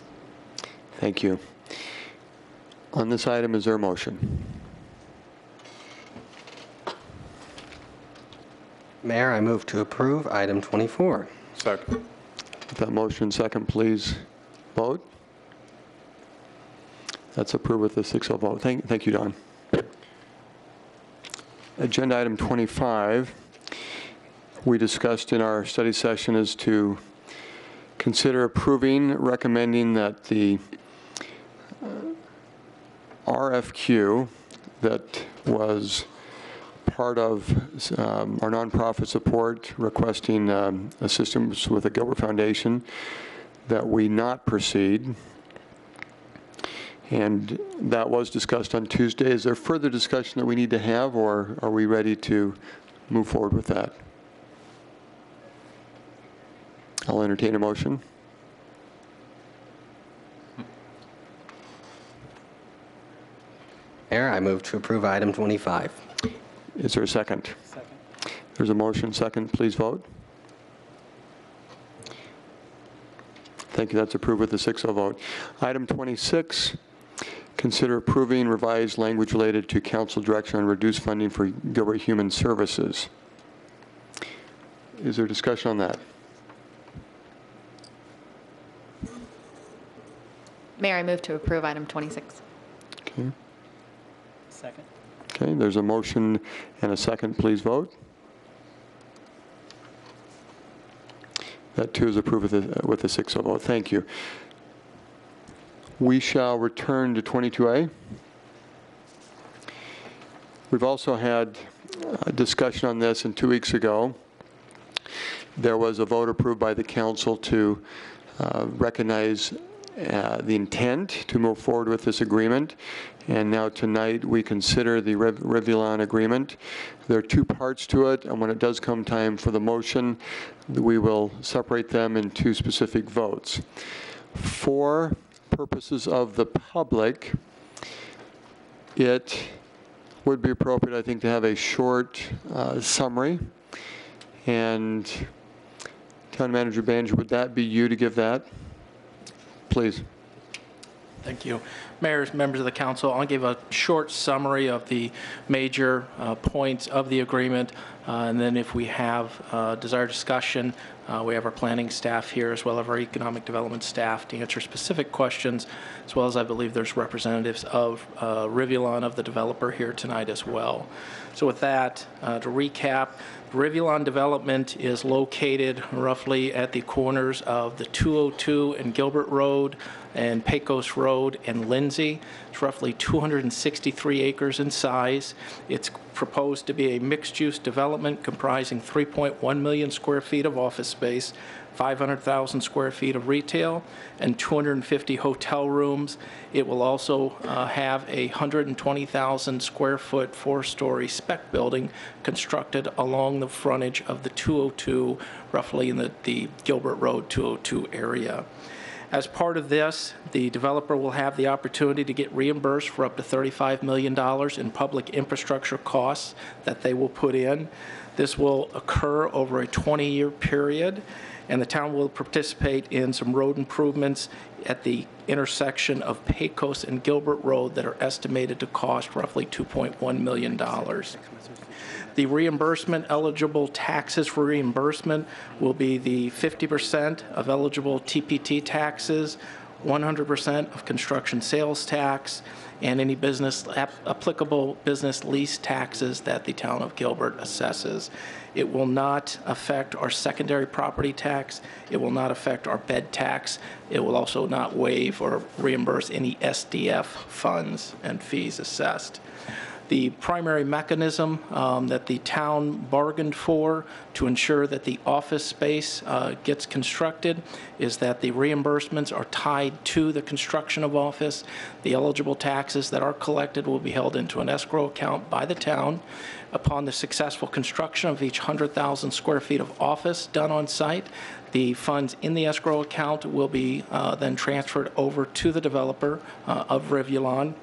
Thank you. On this item, is there a motion? Mayor, I move to approve item 24. Second. With that motion second, please vote. That's approved with a 6-0 vote. Thank you, Don. Agenda item 25, we discussed in our study session, is to consider approving, recommending that the RFQ that was part of our nonprofit support requesting assistance with the Gilbert Foundation, that we not proceed. And that was discussed on Tuesday. Is there further discussion that we need to have, or are we ready to move forward with that? I'll entertain a motion. Mayor, I move to approve item 25. Is there a second? Second. There's a motion. Second. Please vote. Thank you. That's approved with a 6-0 vote. Item 26, consider approving revised language related to council direction on reduced funding for Gilbert Human Services. Is there discussion on that? Mayor, I move to approve item 26. Okay. Second. Okay, there's a motion and a second. Please vote. That too is approved with a 6-0 vote. Thank you. We shall return to 22A. We've also had discussion on this, and 2 weeks ago, there was a vote approved by the council to recognize the intent to move forward with this agreement. And now tonight we consider the Rivulon agreement. There are two parts to it, and when it does come time for the motion, we will separate them into specific votes. For purposes of the public, it would be appropriate, I think, to have a short summary. And Town Manager Banjer, would that be you to give that? Please. Thank you. Mayors, members of the council, I'll give a short summary of the major points of the agreement, and then if we have desired discussion, we have our planning staff here as well as our economic development staff to answer specific questions, as well as I believe there's representatives of Rivulon, of the developer, here tonight as well. So with that, to recap, Rivulon development is located roughly at the corners of the 202 and Gilbert Road and Pecos Road and Lindsay. It's roughly 263 acres in size. It's proposed to be a mixed-use development comprising 3.1 million square feet of office space, 500,000 square feet of retail, and 250 hotel rooms. It will also have a 120,000 square foot, 4-story spec building constructed along the frontage of the 202, roughly in the Gilbert Road 202 area. As part of this, the developer will have the opportunity to get reimbursed for up to $35 million in public infrastructure costs that they will put in. This will occur over a 20-year period, and the town will participate in some road improvements at the intersection of Pecos and Gilbert Road that are estimated to cost roughly $2.1 million. The reimbursement, eligible taxes for reimbursement, will be the 50% of eligible TPT taxes, 100% of construction sales tax, and any applicable business lease taxes that the town of Gilbert assesses. It will not affect our secondary property tax. It will not affect our bed tax. It will also not waive or reimburse any SDF funds and fees assessed. The primary mechanism that the town bargained for to ensure that the office space gets constructed is that the reimbursements are tied to the construction of office. The eligible taxes that are collected will be held into an escrow account by the town. Upon the successful construction of each 100,000 square feet of office done on site, the funds in the escrow account will be then transferred over to the developer of Rivulon.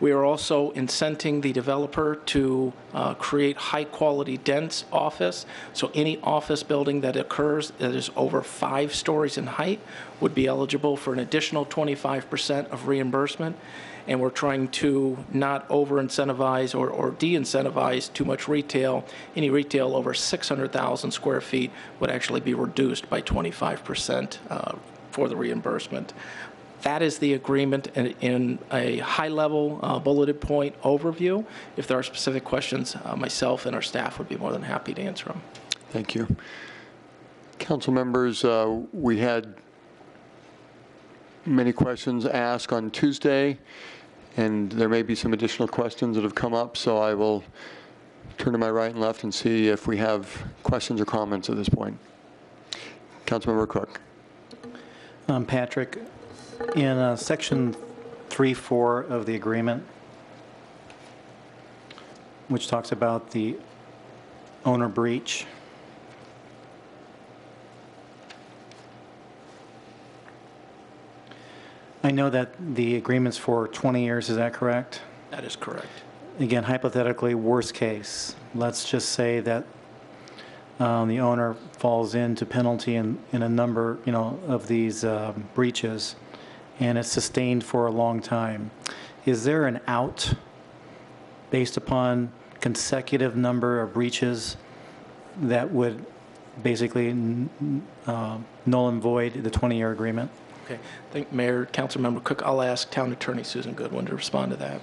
We are also incenting the developer to create high-quality, dense office. So any office building that occurs that is over 5 stories in height would be eligible for an additional 25% of reimbursement. And we're trying to not over-incentivize or de-incentivize too much retail. Any retail over 600,000 square feet would actually be reduced by 25% for the reimbursement. That is the agreement in a high-level bulleted point overview. If there are specific questions, myself and our staff would be more than happy to answer them. Thank you. Council members, we had many questions asked on Tuesday, and there may be some additional questions that have come up, so I will turn to my right and left and see if we have questions or comments at this point. Councilmember Cook. Patrick, in section 3.4 of the agreement, which talks about the owner breach, I know that the agreement's for 20 years, is that correct? That is correct. Again, hypothetically, worst case, let's just say that the owner falls into penalty in a number, of these breaches, and it's sustained for a long time. Is there an out based upon consecutive number of breaches that would basically null and void the 20-year agreement? Okay. Thank you, Mayor, Councilmember Cook. I'll ask Town Attorney Susan Goodwin to respond to that.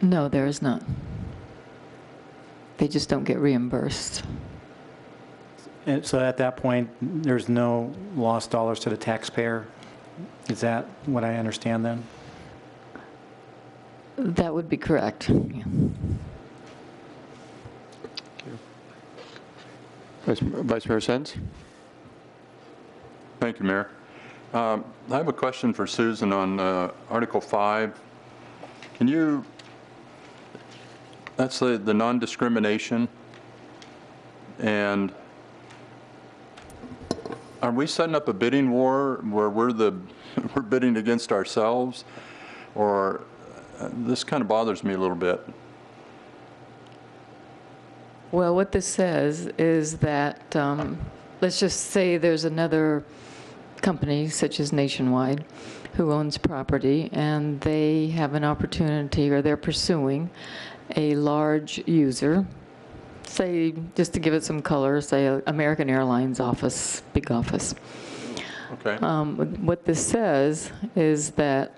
No, there is not. They just don't get reimbursed. And so at that point, there's no lost dollars to the taxpayer? Is that what I understand then? That would be correct. Yeah. Vice Mayor Sens? Thank you, Mayor. I have a question for Susan on Article 5. Can you, that's the non-discrimination, and are we setting up a bidding war where we're bidding against ourselves, or this kind of bothers me a little bit? Well, what this says is that, let's just say there's another company, such as Nationwide, who owns property, and they have an opportunity, or they're pursuing a large user, say, just to give it some color, say American Airlines office, big office. Okay. What this says is that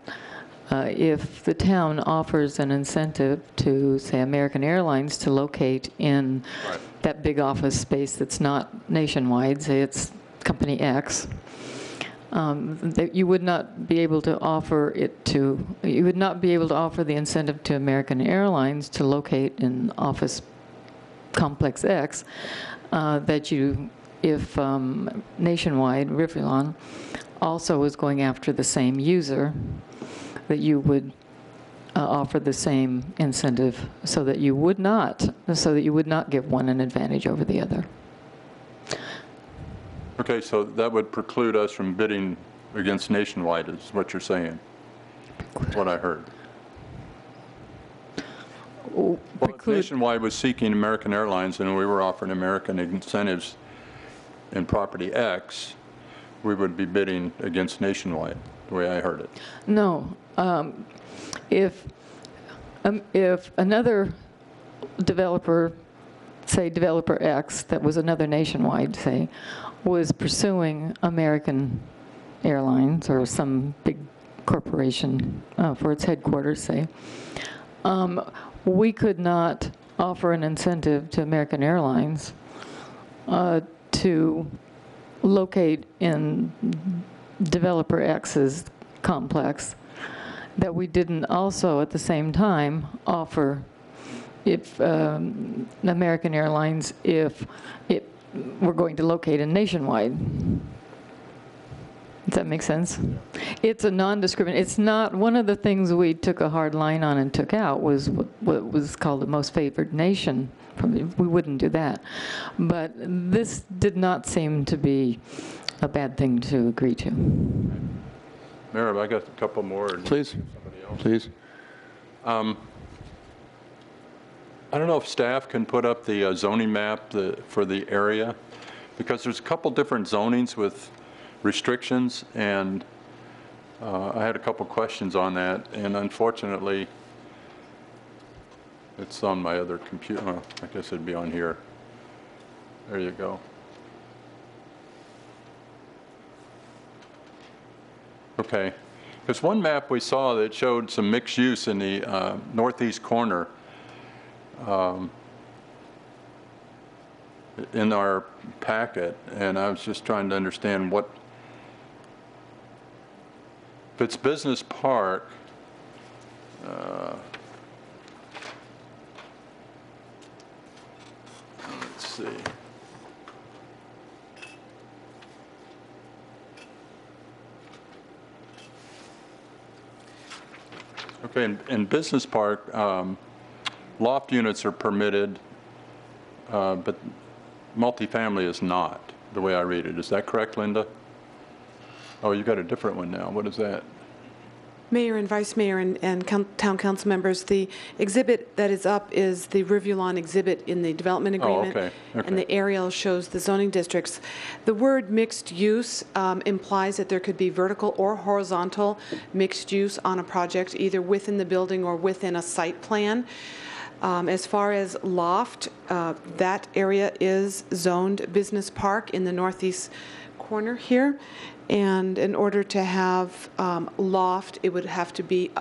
if the town offers an incentive to, say, American Airlines to locate in that big office space that's not Nationwide, say it's Company X, that you would not be able to offer the incentive to American Airlines to locate in office complex X, if Nationwide, Rivulon, also was going after the same user, that you would offer the same incentive so that you would not give one an advantage over the other. Okay, so that would preclude us from bidding against Nationwide, is what you're saying. That's what I heard. Well, if Nationwide was seeking American Airlines and we were offering American incentives in property X, we would be bidding against Nationwide, the way I heard it. No. If another developer, say Developer X, that was another Nationwide, say, was pursuing American Airlines or some big corporation for its headquarters, say, we could not offer an incentive to American Airlines to locate in Developer X's complex that we didn't also at the same time offer if American Airlines if it were going to locate in Nationwide. Does that make sense? It's a non-discrimination. It's not, one of the things we took a hard line on and took out was what was called the most favored nation. We wouldn't do that. But this did not seem to be a bad thing to agree to. Mayor, I got a couple more. Please. Please. I don't know if staff can put up the zoning map for the area, because there's a couple different zonings with restrictions, and I had a couple questions on that, and unfortunately, it's on my other computer. Oh, I guess it'd be on here. There you go. Okay, because one map we saw that showed some mixed use in the northeast corner in our packet, and I was just trying to understand what, if it's business park, let's see. Okay, in business park, loft units are permitted, but multifamily is not, the way I read it. Is that correct, Linda? Oh, you got a different one now. What is that? Mayor and Vice Mayor and town council members, the exhibit that is up is the Rivulon exhibit in the development agreement. Oh, okay. And the aerial shows the zoning districts. The word mixed use implies that there could be vertical or horizontal mixed use on a project, either within the building or within a site plan. As far as loft, that area is zoned business park in the northeast corner here. And in order to have loft, it would have to be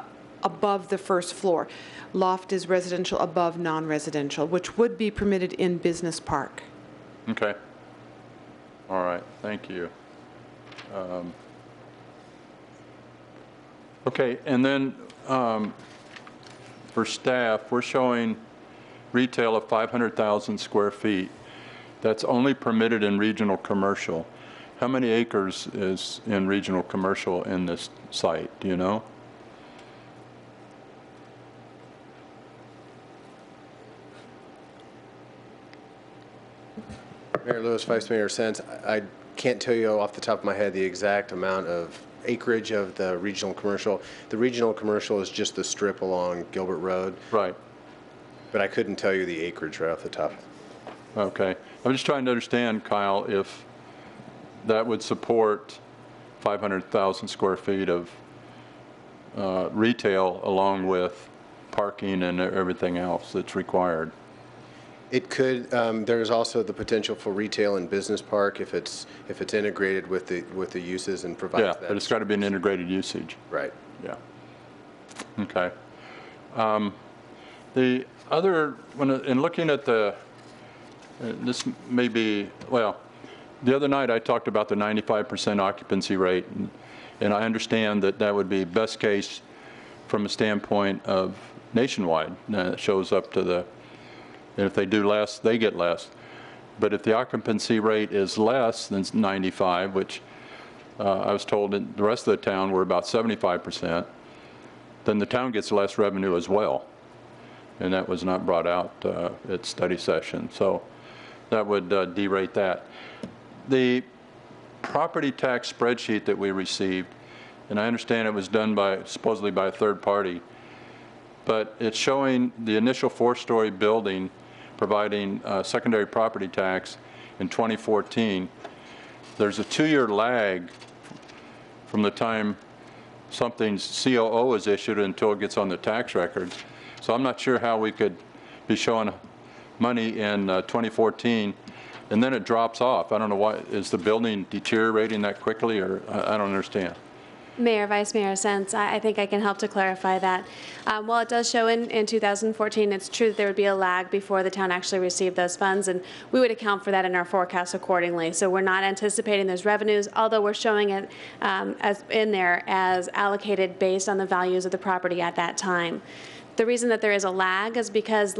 above the first floor. Loft is residential above non-residential, which would be permitted in business park. Okay. All right. Thank you. Okay. And then for staff, we're showing retail of 500,000 square feet. That's only permitted in regional commercial. How many acres is in regional commercial in this site? Do you know? Mayor Lewis, Vice Mayor Sens, I can't tell you off the top of my head the exact amount of acreage of the regional commercial. The regional commercial is just the strip along Gilbert Road. Right. But I couldn't tell you the acreage right off the top. Okay. I'm just trying to understand, Kyle, if that would support 500,000 square feet of retail along with parking and everything else that's required. It could. There's also the potential for retail and business park if it's integrated with the uses and provides Yeah, that. but it's got to be an integrated usage. Right. Yeah. Okay. The other, in looking at this may be, well, the other night I talked about the 95% occupancy rate, and I understand that that would be best case from a standpoint of nationwide. It shows up to the, and if they do less, they get less. But if the occupancy rate is less than 95, which I was told in the rest of the town we're about 75%, then the town gets less revenue as well. And that was not brought out at study session. So that would derate that. The property tax spreadsheet that we received, and I understand it was done supposedly by a third party, but it's showing the initial 4-story building providing secondary property tax in 2014. There's a 2-year lag from the time something's COO is issued until it gets on the tax records. So I'm not sure how we could be showing money in 2014 and then it drops off. I don't know why. Is the building deteriorating that quickly, or I don't understand. Mayor, Vice Mayor Sens, I think I can help to clarify that. While it does show in 2014, it's true that there would be a lag before the town actually received those funds, and we would account for that in our forecast accordingly. So we're not anticipating those revenues, although we're showing it as in there as allocated based on the values of the property at that time. The reason that there is a lag is because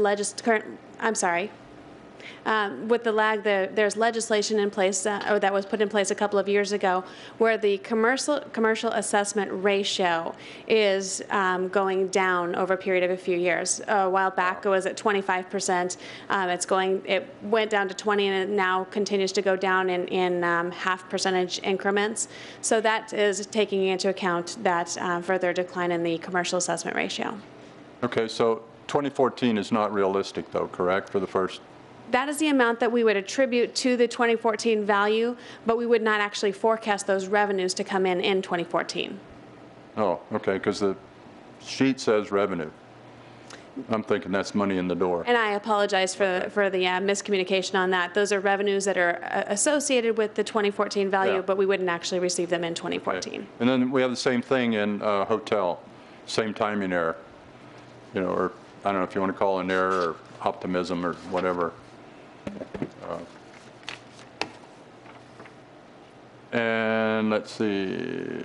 with the lag, there's legislation in place, or that was put in place a couple of years ago, where the commercial assessment ratio is going down over a period of a few years. A while back, it was at 25%. It went down to 20, and it now continues to go down in half percentage increments. So that is taking into account that further decline in the commercial assessment ratio. Okay, so 2014 is not realistic, though, correct, for the first? That is the amount that we would attribute to the 2014 value, but we would not actually forecast those revenues to come in 2014. Oh, okay, because the sheet says revenue. I'm thinking that's money in the door. And I apologize for the miscommunication on that. Those are revenues that are associated with the 2014 value, Yeah. but we wouldn't actually receive them in 2014. Okay. And then we have the same thing in hotel, same timing error, or I don't know if you want to call it an error or optimism or whatever. And let's see,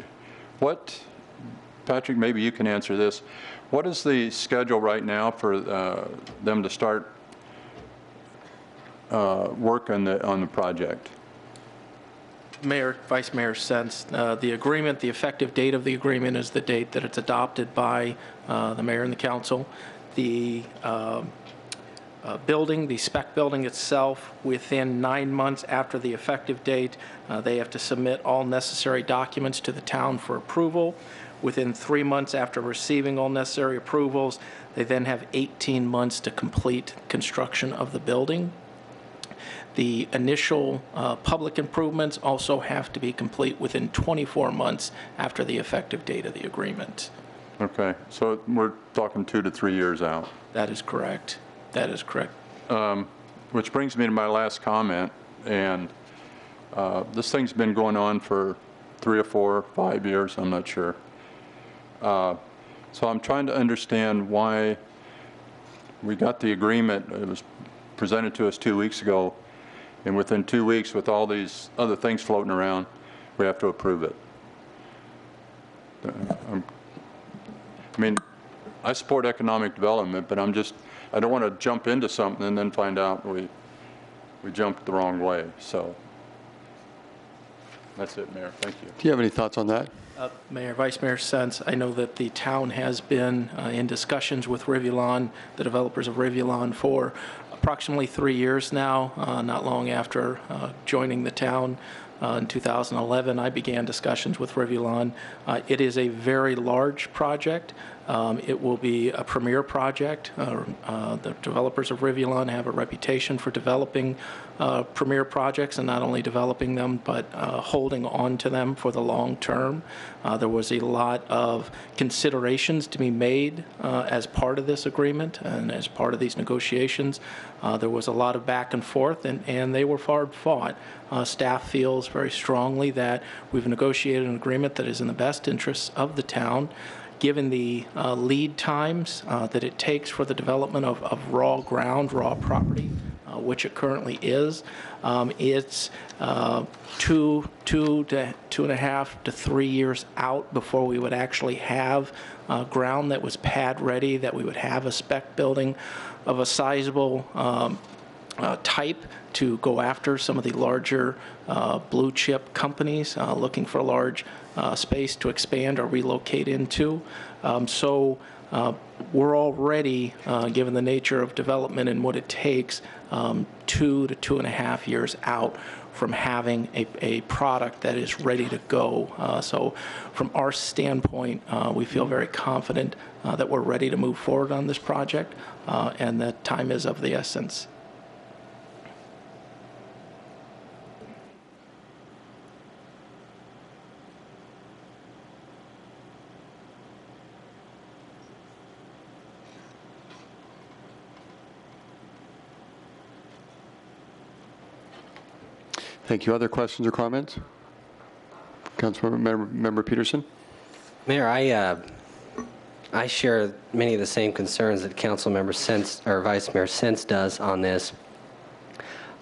Patrick, maybe you can answer this. What is the schedule right now for them to start work on the project? Mayor, Vice Mayor Sens, the agreement, the effective date of the agreement is the date that it's adopted by the mayor and the council. The building, the spec building itself, within 9 months after the effective date, they have to submit all necessary documents to the town for approval. Within 3 months after receiving all necessary approvals, they then have 18 months to complete construction of the building. The initial public improvements also have to be complete within 24 months after the effective date of the agreement. Okay, so we're talking 2 to 3 years out. That is correct. That is correct. Which brings me to my last comment, and this thing's been going on for 3 or 4 or 5 years, I'm not sure. So I'm trying to understand why we got the agreement. It was presented to us 2 weeks ago, and within 2 weeks, with all these other things floating around, we have to approve it. I mean, I support economic development, but I don't want to jump into something and then find out we we jumped the wrong way. So that's it, Mayor. Thank you. Do you have any thoughts on that? Mayor, Vice Mayor Sens, I know that the town has been in discussions with Rivulon, the developers of Rivulon, for approximately 3 years now. Not long after joining the town in 2011, I began discussions with Rivulon. It is a very large project. It will be a premier project. The developers of Rivulon have a reputation for developing premier projects, and not only developing them, but holding on to them for the long term. There was a lot of considerations to be made as part of this agreement and as part of these negotiations. There was a lot of back and forth, and they were hard fought. Staff feels very strongly that we've negotiated an agreement that is in the best interests of the town, given the lead times that it takes for the development of raw ground, raw property, which it currently is. It's 2.5 to 3 years out before we would actually have ground that was pad ready, that we would have a spec building of a sizable type to go after some of the larger blue chip companies looking for a large space to expand or relocate into. So we're already, given the nature of development and what it takes, 2 to 2.5 years out from having a product that is ready to go. So from our standpoint, we feel very confident that we're ready to move forward on this project, and that time is of the essence. Thank you. Other questions or comments? Councilmember Peterson? Mayor, I share many of the same concerns that Councilmember Sens or Vice Mayor Sens does on this.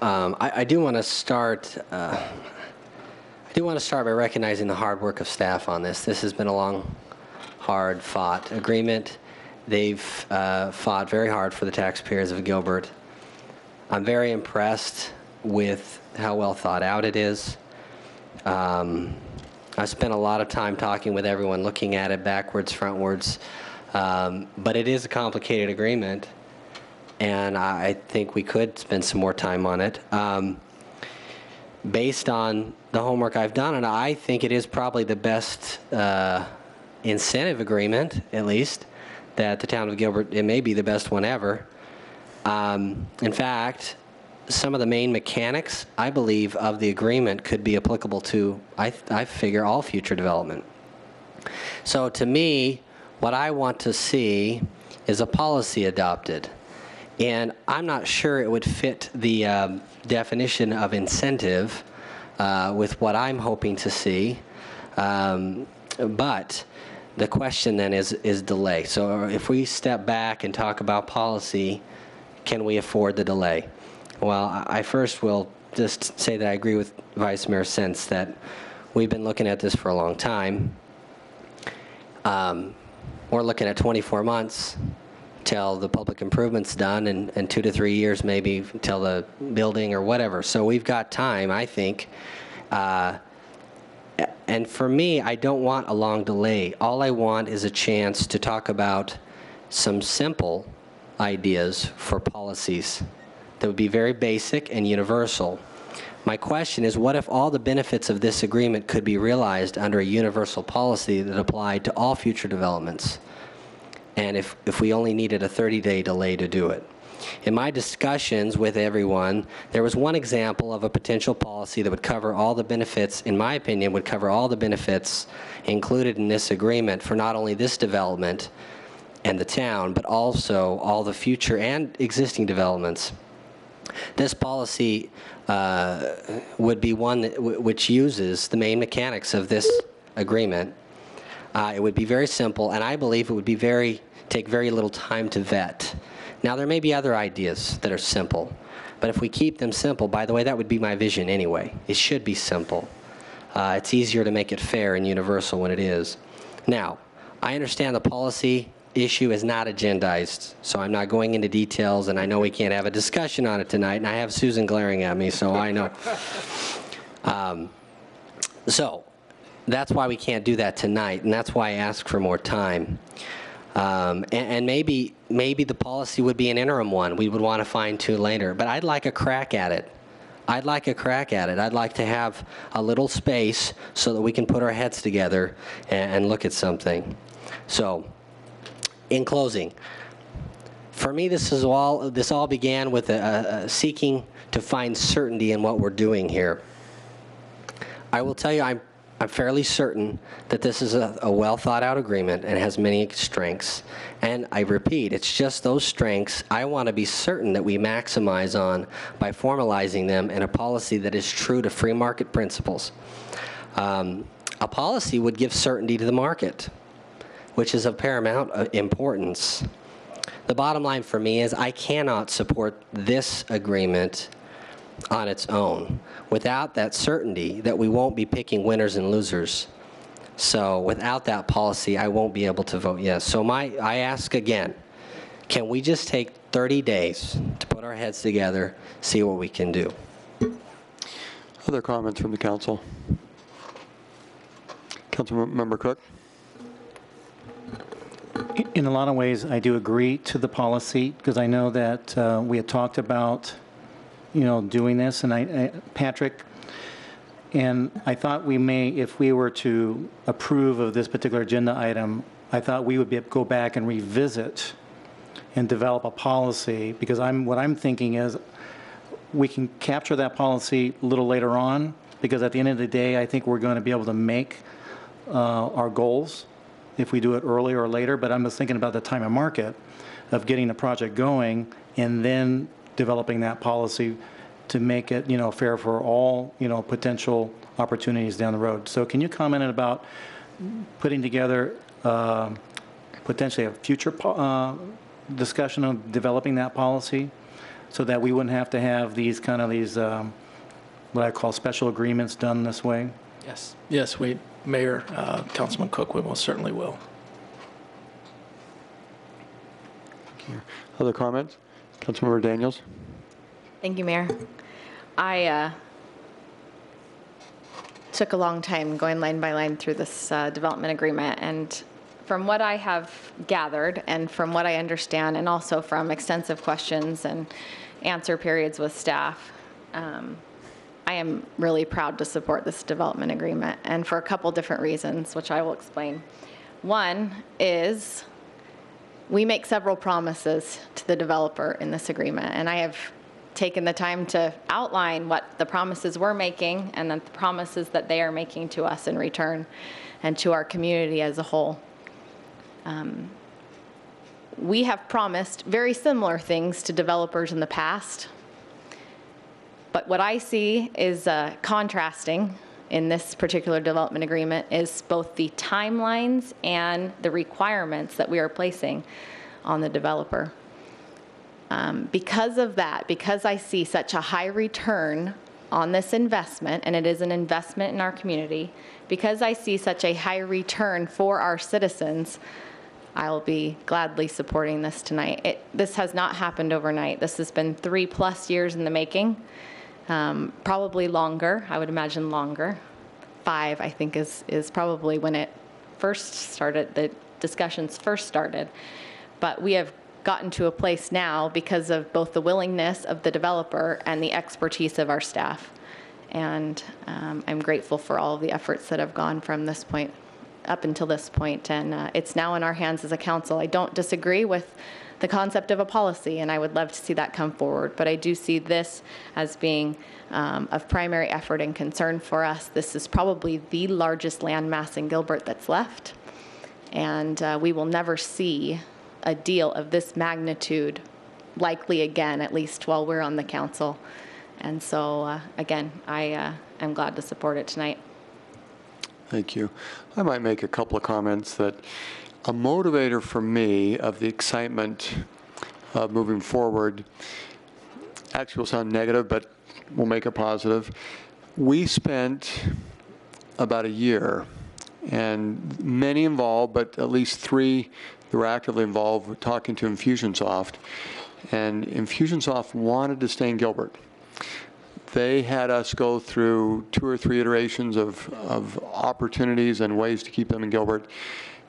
I do want to start. I do want to start by recognizing the hard work of staff on this. This has been a long, hard-fought agreement. They've fought very hard for the taxpayers of Gilbert. I'm very impressed with how well thought out it is. I spent a lot of time talking with everyone, looking at it backwards, frontwards, but it is a complicated agreement, and I think we could spend some more time on it. Based on the homework I've done, and I think it is probably the best incentive agreement, at least, that the town of Gilbert, it may be the best one ever. In fact, some of the main mechanics, I believe, of the agreement could be applicable to, I figure, all future development. So to me, what I want to see is a policy adopted. And I'm not sure it would fit the definition of incentive with what I'm hoping to see. But the question then is delay. So if we step back and talk about policy, can we afford the delay? Well, I first will just say that I agree with Vice Mayor Sens that we've been looking at this for a long time. We're looking at 24 months till the public improvement's done, and 2 to 3 years maybe till the building or whatever. So we've got time, I think. And for me, I don't want a long delay. All I want is a chance to talk about some simple ideas for policies that would be very basic and universal. My question is, what if all the benefits of this agreement could be realized under a universal policy that applied to all future developments? And if we only needed a 30-day delay to do it? In my discussions with everyone, there was one example of a potential policy that would cover all the benefits, in my opinion, would cover all the benefits included in this agreement for not only this development and the town, but also all the future and existing developments. This policy would be one which uses the main mechanics of this agreement. It would be very simple, and I believe it would be take very little time to vet. Now, there may be other ideas that are simple, but if we keep them simple, by the way, that would be my vision anyway. It should be simple. It's easier to make it fair and universal when it is. Now, I understand the policy issue is not agendized, so I'm not going into details, and I know we can't have a discussion on it tonight, and I have Susan glaring at me, so I know. So that's why we can't do that tonight, and that's why I asked for more time. And maybe the policy would be an interim one we would want to fine-tune later, but I'd like a crack at it. I'd like to have a little space so that we can put our heads together and look at something. So, in closing, for me, this all began with seeking to find certainty in what we're doing here. I will tell you, I'm fairly certain that this is a well-thought-out agreement and has many strengths. And I repeat, it's just those strengths I want to be certain that we maximize on by formalizing them in a policy that is true to free market principles. A policy would give certainty to the market, which is of paramount importance. The bottom line for me is I cannot support this agreement on its own without that certainty that we won't be picking winners and losers. So without that policy, I won't be able to vote yes. So I ask again, can we just take 30 days to put our heads together, see what we can do? Other comments from the council? Councilmember Cook? In a lot of ways, I do agree to the policy because I know that we had talked about doing this, and Patrick, and I thought we may, if we were to approve of this particular agenda item, I thought we would go back and revisit and develop a policy, because what I'm thinking is we can capture that policy a little later on, because at the end of the day, I think we're going to be able to make our goals if we do it earlier or later, but I'm just thinking about the time and market of getting the project going and then developing that policy to make it, fair for all, potential opportunities down the road. So can you comment about putting together potentially a future discussion of developing that policy so that we wouldn't have to have these what I call special agreements done this way? Yes. Yes, Mayor, Councilman Cook, we most certainly will. Other comments? Councilmember Daniels? Thank you, Mayor. I took a long time going line by line through this development agreement, and from what I have gathered and from what I understand, and also from extensive questions and answer periods with staff, I am really proud to support this development agreement, and for a couple different reasons, which I will explain. One is we make several promises to the developer in this agreement, and I have taken the time to outline what the promises we're making and then the promises that they are making to us in return and to our community as a whole. We have promised very similar things to developers in the past, but what I see is contrasting in this particular development agreement is both the timelines and the requirements that we are placing on the developer. Because of that, because I see such a high return on this investment, and it is an investment in our community, because I see such a high return for our citizens, I will be gladly supporting this tonight. This has not happened overnight. This has been 3+ years in the making, probably longer, I would imagine longer. 5, I think, is probably when it first started, the discussions first started. But we have gotten to a place now because of both the willingness of the developer and the expertise of our staff. And I'm grateful for all of the efforts that have gone from this point up until this point. And it's now in our hands as a council. I don't disagree with the concept of a policy, and I would love to see that come forward. But I do see this as being of primary effort and concern for us. This is probably the largest land mass in Gilbert that's left. And we will never see a deal of this magnitude likely again, at least while we're on the council. And so, again, I am glad to support it tonight. Thank you. I might make a couple of comments that a motivator for me of the excitement of moving forward actually will sound negative, but we'll make it positive. We spent about a year, and many involved, but at least 3 who were actively involved with talking to Infusionsoft, and Infusionsoft wanted to stay in Gilbert. They had us go through 2 or 3 iterations of opportunities and ways to keep them in Gilbert,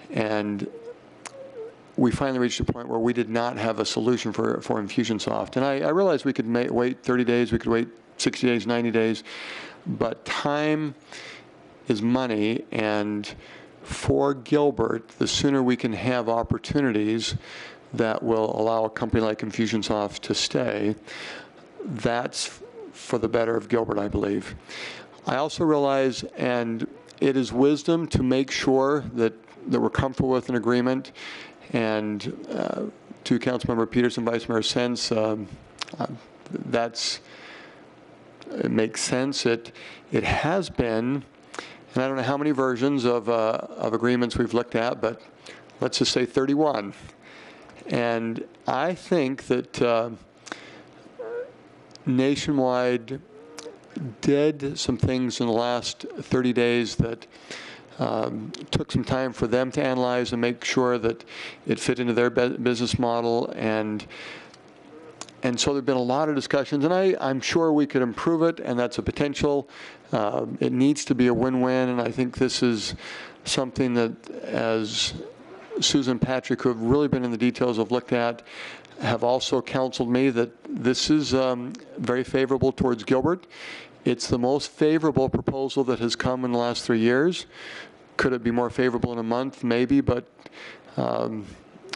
and we finally reached a point where we did not have a solution for Infusionsoft. And I realized we could wait 30 days, we could wait 60 days, 90 days, but time is money, and for Gilbert, the sooner we can have opportunities that will allow a company like Infusionsoft to stay, that's for the better of Gilbert, I believe. I also realize, and it is wisdom to make sure that we're comfortable with an agreement, and to Councilmember Peterson, Vice Mayor Sens, it makes sense. It has been, and I don't know how many versions of agreements we've looked at, but let's just say 31. And I think that Nationwide did some things in the last 30 days that took some time for them to analyze and make sure that it fit into their business model. And so there have been a lot of discussions, and I'm sure we could improve it, and that's a potential. It needs to be a win-win, and I think this is something that, as Susan and Patrick, who have really been in the details, have looked at, have also counseled me that this is very favorable towards Gilbert. It's the most favorable proposal that has come in the last 3 years. Could it be more favorable in a month? Maybe, but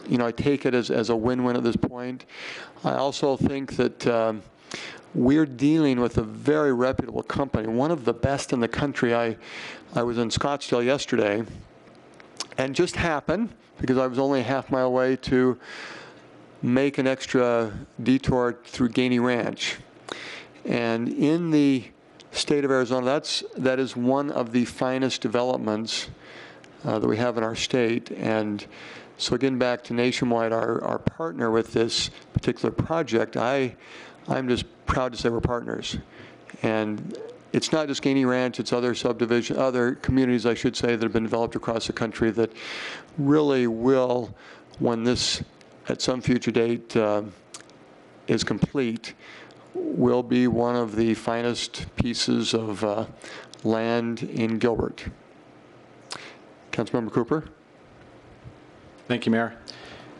you know, I take it as a win-win at this point. I also think that we're dealing with a very reputable company, one of the best in the country. I was in Scottsdale yesterday, and just happened, because I was only a half-mile away, to make an extra detour through Gainey Ranch. And in the state of Arizona, that is one of the finest developments that we have in our state. And so again, back to Nationwide, our partner with this particular project, I'm just proud to say we're partners. And it's not just Gainey Ranch, it's other subdivision, other communities, I should say, that have been developed across the country that really will, when this at some future date is complete, will be one of the finest pieces of land in Gilbert. Councilmember Cooper. Thank you, Mayor.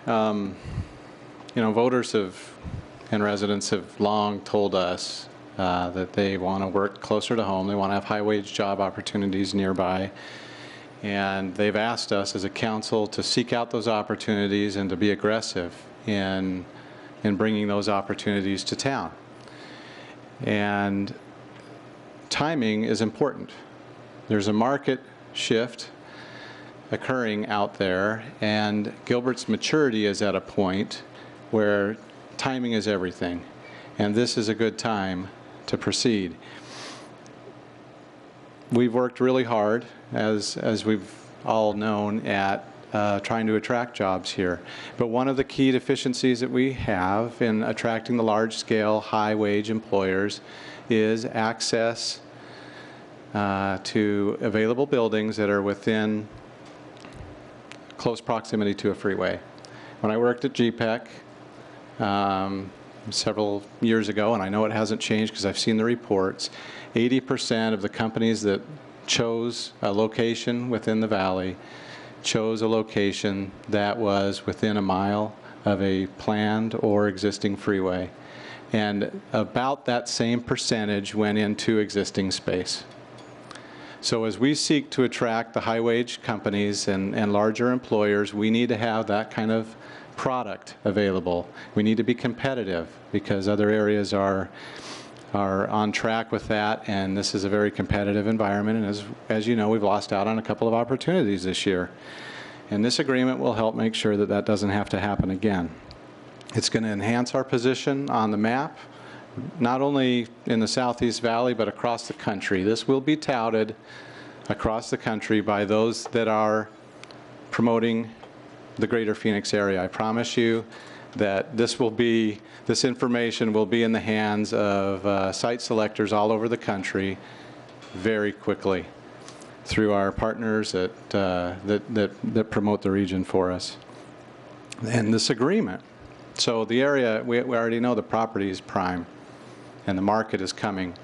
You know, voters and residents have long told us that they want to work closer to home. They want to have high-wage job opportunities nearby. And they've asked us as a council to seek out those opportunities and to be aggressive in bringing those opportunities to town. And timing is important. There's a market shift occurring out there, and Gilbert's maturity is at a point where timing is everything. And this is a good time to proceed. We've worked really hard, as we've all known, at trying to attract jobs here. But one of the key deficiencies that we have in attracting the large-scale, high-wage employers is access to available buildings that are within close proximity to a freeway. When I worked at GPEC several years ago, and I know it hasn't changed because I've seen the reports, 80% of the companies that chose a location within the valley chose a location that was within a mile of a planned or existing freeway. And about that same percentage went into existing space. So as we seek to attract the high-wage companies and larger employers, we need to have that kind of product available. We need to be competitive because other areas are on track with that, and this is a very competitive environment. And as you know, we've lost out on a couple of opportunities this year. And this agreement will help make sure that that doesn't have to happen again. It's going to enhance our position on the map, not only in the Southeast Valley, but across the country. This will be touted across the country by those that are promoting the greater Phoenix area. I promise you that this information will be in the hands of site selectors all over the country very quickly through our partners that promote the region for us. and this agreement. So the area, we already know the property is prime and the market is coming.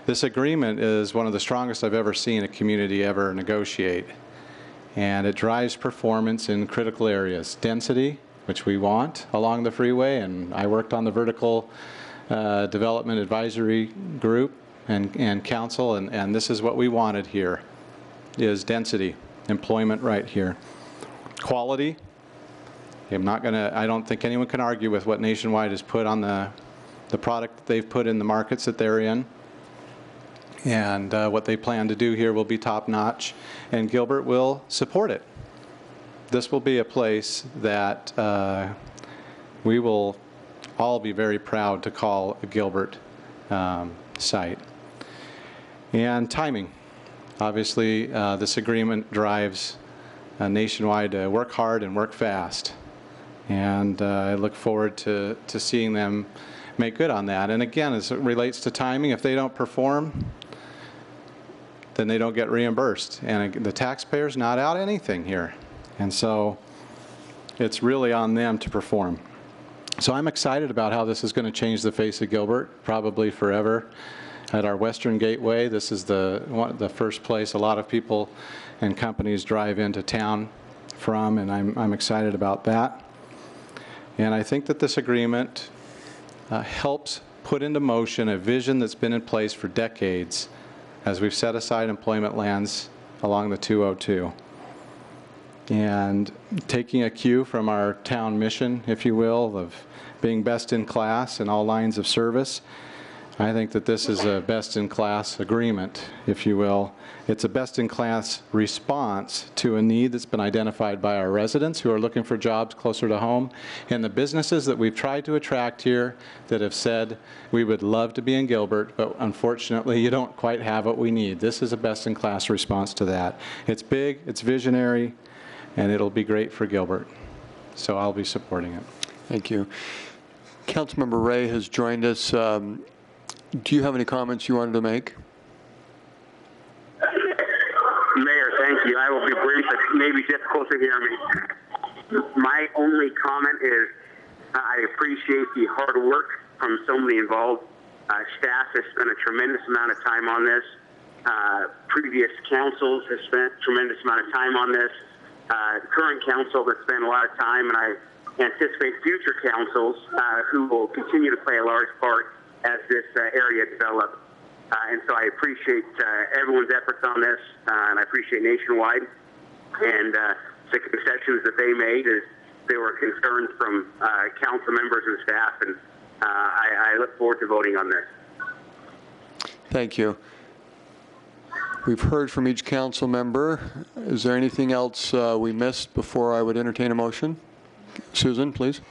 This agreement is one of the strongest I've ever seen a community ever negotiate. And it drives performance in critical areas. Density, which we want along the freeway, and I worked on the vertical development advisory group and council, and this is what we wanted here, is density, employment right here. Quality, I don't think anyone can argue with what Nationwide has put on the product that they've put in the markets that they're in. And what they plan to do here will be top-notch, and Gilbert will support it. This will be a place that we will all be very proud to call a Gilbert site. And timing. Obviously, this agreement drives Nationwide to work hard and work fast. And I look forward to seeing them make good on that. And again, as it relates to timing, if they don't perform, then they don't get reimbursed. And the taxpayer's not out anything here. And so it's really on them to perform. So I'm excited about how this is going to change the face of Gilbert, probably forever. At our Western Gateway, this is the first place a lot of people and companies drive into town from, and I'm excited about that. And I think that this agreement helps put into motion a vision that's been in place for decades as we've set aside employment lands along the 202. And taking a cue from our town mission, if you will, of being best in class in all lines of service, I think that this is a best-in-class agreement, if you will. It's a best-in-class response to a need that's been identified by our residents who are looking for jobs closer to home, and the businesses that we've tried to attract here that have said, we would love to be in Gilbert, but unfortunately you don't quite have what we need. This is a best-in-class response to that. It's big, it's visionary, and it'll be great for Gilbert. So I'll be supporting it. Thank you. Councilmember Ray has joined us. Do you have any comments you wanted to make? Mayor, thank you. I will be brief. It may be difficult to hear me. My only comment is I appreciate the hard work from so many involved. Staff has spent a tremendous amount of time on this. Previous councils have spent a tremendous amount of time on this. Current council has spent a lot of time, and I anticipate future councils who will continue to play a large part as this area develops. And so I appreciate everyone's efforts on this, and I appreciate Nationwide and the concessions that they made as there were concerns from council members and staff, and I look forward to voting on this. Thank you. We've heard from each council member. Is there anything else we missed before I would entertain a motion? Susan, please.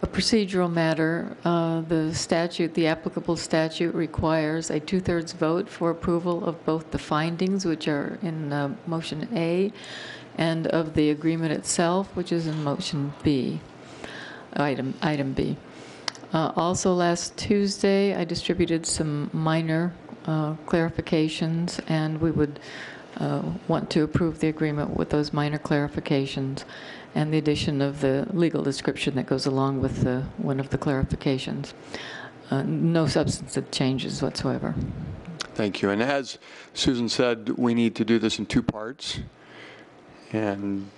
A procedural matter, the applicable statute requires a 2/3 vote for approval of both the findings, which are in motion A, and of the agreement itself, which is in motion B, item B. Also last Tuesday, I distributed some minor clarifications, and we would want to approve the agreement with those minor clarifications and the addition of the legal description that goes along with one of the clarifications. No substantive changes whatsoever. Thank you. And as Susan said, we need to do this in two parts. And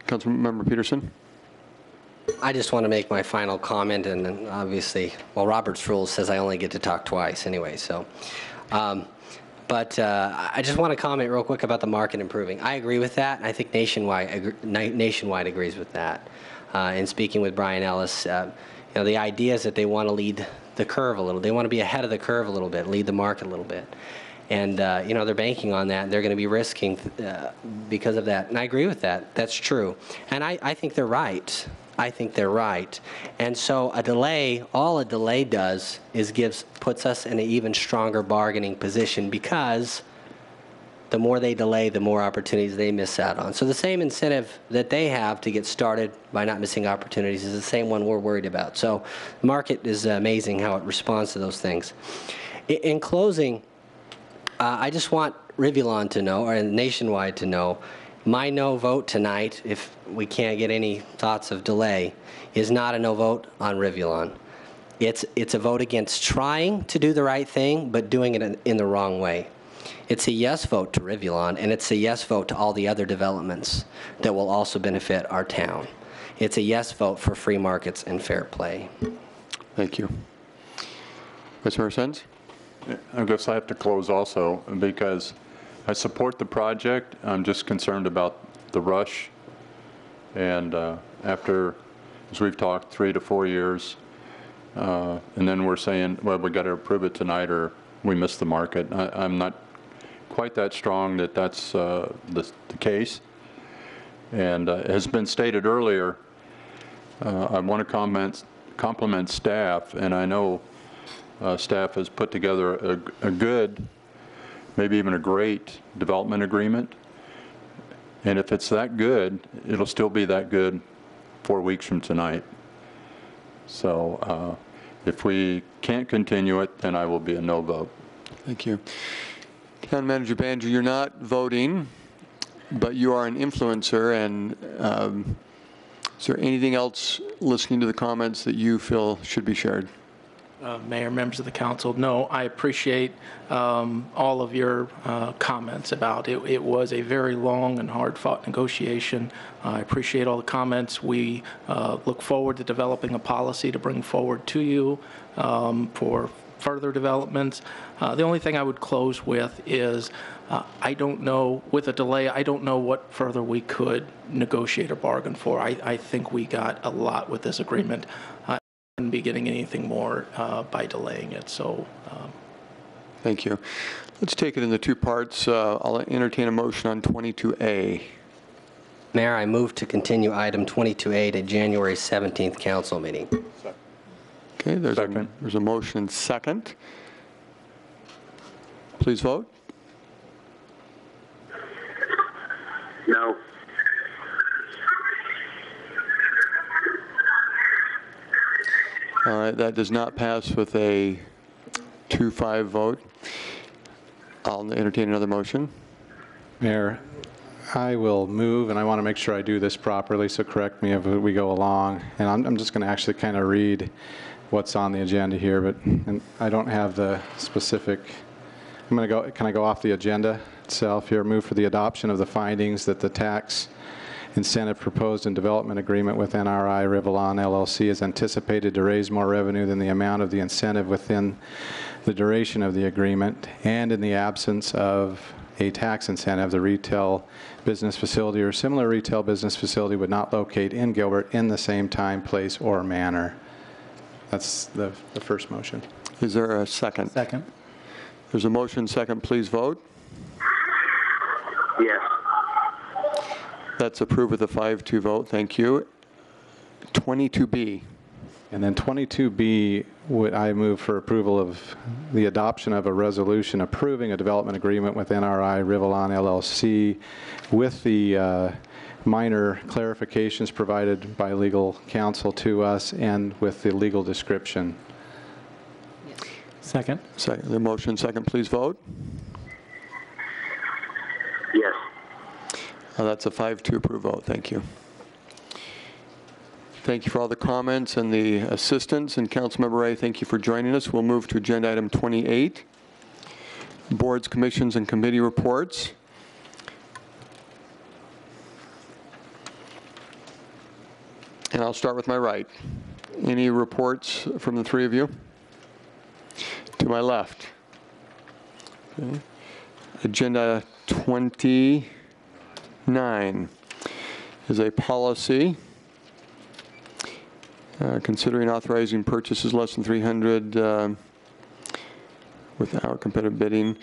Councilmember Peterson? I just want to make my final comment, and then obviously, well, Robert's rule says I only get to talk twice anyway, so. But I just want to comment real quick about the market improving. I agree with that, and I think Nationwide agrees with that. In speaking with Brian Ellis, the idea is that they want to lead the curve a little. They want to be ahead of the curve a little bit, lead the market a little bit. And, they're banking on that, and they're going to be risking because of that. And I agree with that. That's true. And I think they're right. I think they're right. And so a delay, all a delay does is puts us in an even stronger bargaining position, because the more they delay, the more opportunities they miss out on. So the same incentive that they have to get started by not missing opportunities is the same one we're worried about. So the market is amazing how it responds to those things. In closing, I just want Rivulon to know, or Nationwide to know, My no vote tonight, if we can't get any thoughts of delay, is not a no vote on Rivulon. It's a vote against trying to do the right thing, but doing it in the wrong way. It's a yes vote to Rivulon, and it's a yes vote to all the other developments that will also benefit our town. It's a yes vote for free markets and fair play. Thank you. Vice Mayor Sens? I guess I have to close also because I support the project. I'm just concerned about the rush. And after, as we've talked, 3 to 4 years, and then we're saying, well, we got to approve it tonight or we missed the market. I'm not quite that strong that that's the case. And it has been stated earlier, I want to compliment staff, and I know staff has put together a good, maybe even a great development agreement. And if it's that good, it'll still be that good 4 weeks from tonight. So if we can't continue it, then I will be a no vote. Thank you. Town Manager Banjer, you're not voting, but you are an influencer, and is there anything else, listening to the comments, that you feel should be shared? Mayor, members of the council, no, I appreciate all of your comments about it. It was a very long and hard-fought negotiation. I appreciate all the comments. We look forward to developing a policy to bring forward to you for further developments. The only thing I would close with is I don't know, with a delay, I don't know what further we could negotiate or bargain for. I think we got a lot with this agreement. Be getting anything more by delaying it. So thank you. Let's take it into 2 parts. I'll entertain a motion on 22A. Mayor, I move to continue item 22A to January 17th council meeting. Okay, there's a motion and second. Please vote. No. All right, that does not pass with a 2-5 vote. I'll entertain another motion. Mayor, I will move, and I want to make sure I do this properly, so correct me if we go along. And I'm just going to actually kind of read what's on the agenda here, but and I don't have the specific. I'm going to go. Can I go off the agenda itself here? Move for the adoption of the findings that the tax incentive proposed in development agreement with NRI Rivulon LLC is anticipated to raise more revenue than the amount of the incentive within the duration of the agreement, and in the absence of a tax incentive, the retail business facility or similar retail business facility would not locate in Gilbert in the same time, place, or manner. That's the first motion. Is there a second? Second. There's a motion, second. Please vote. Yes. That's approved with a 5-2 vote. Thank you. 22B. And then 22B, I move for approval of the adoption of a resolution approving a development agreement with NRI Rivulon LLC with the minor clarifications provided by legal counsel to us and with the legal description. Second. Second. The motion, second. Please vote. Yes. That's a 5-2 approved vote. Thank you. Thank you for all the comments and the assistance. And Councilmember Ray, thank you for joining us. We'll move to agenda item 28, boards, commissions, and committee reports. And I'll start with my right. Any reports from the 3 of you? To my left. Okay. Agenda 29 is a policy considering authorizing purchases less than 300 without competitive bidding.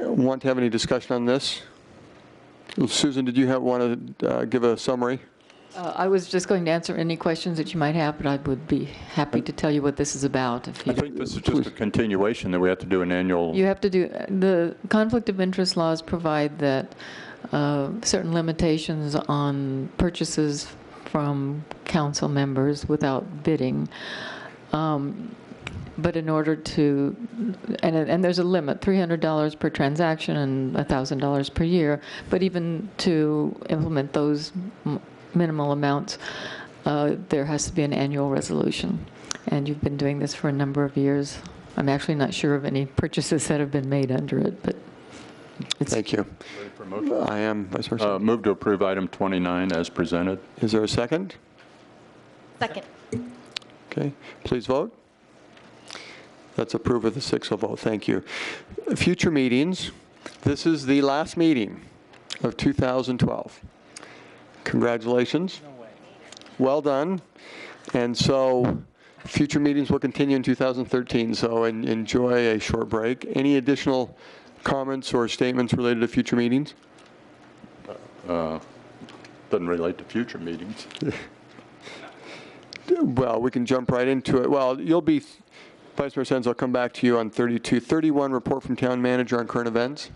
Want to have any discussion on this? Susan, did you want to give a summary? I was just going to answer any questions that you might have, but I would be happy to tell you what this is about. If you I think this is just a continuation that we have to do an annual. You have to do, the conflict of interest laws provide that certain limitations on purchases from council members without bidding But in order to, and there's a limit, $300 per transaction and $1,000 per year, but even to implement those minimal amounts, there has to be an annual resolution. And you've been doing this for a number of years. I'm actually not sure of any purchases that have been made under it, but it's... Thank you. Ready for a motion? I am, Vice President. Move to approve item 29 as presented. Is there a second? Second. Okay, please vote. That's approved with a 6-0 vote. Thank you. Future meetings. This is the last meeting of 2012. Congratulations. No way. Well done. And so future meetings will continue in 2013, so enjoy a short break. Any additional comments or statements related to future meetings? Doesn't relate to future meetings. Well, we can jump right into it. Well, you'll be, Vice Mayor Sens, I'll come back to you on 32. 31, report from town manager on current events.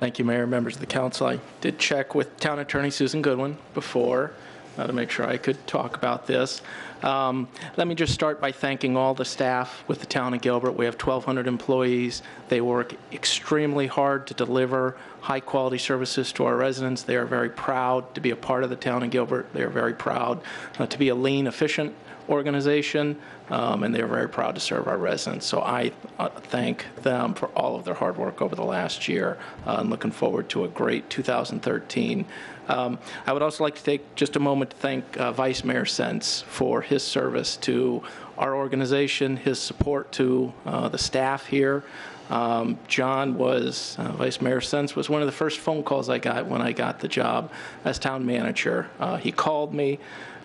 Thank you, Mayor, members of the council. I did check with Town Attorney Susan Goodwin before to make sure I could talk about this. Let me just start by thanking all the staff with the town of Gilbert. We have 1,200 employees. They work extremely hard to deliver high-quality services to our residents. They are very proud to be a part of the town of Gilbert. They are very proud to be a lean, efficient organization, and they are very proud to serve our residents. So I thank them for all of their hard work over the last year, and looking forward to a great 2013. I would also like to take just a moment to thank Vice Mayor Sens for his service to our organization, his support to the staff here. John was, Vice Mayor Sens was one of the first phone calls I got when I got the job as town manager. He called me.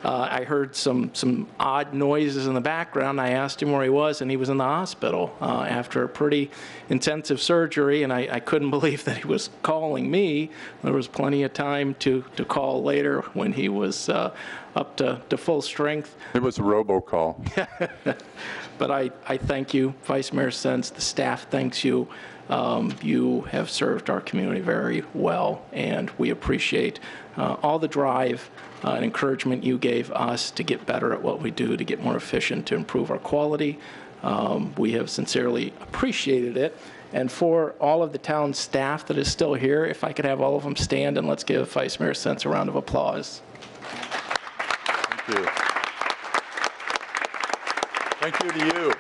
I heard some odd noises in the background. I asked him where he was, and he was in the hospital after a pretty intensive surgery, and I couldn't believe that he was calling me. There was plenty of time to call later when he was up to full strength. It was a robocall. But I thank you, Vice Mayor Sens. The staff thanks you. You have served our community very well, and we appreciate all the drive and encouragement you gave us to get better at what we do, to get more efficient, to improve our quality. We have sincerely appreciated it. And for all of the town staff that is still here, if I could have all of them stand, and let's give Vice Mayor Sens a round of applause. Thank you. Thank you to you.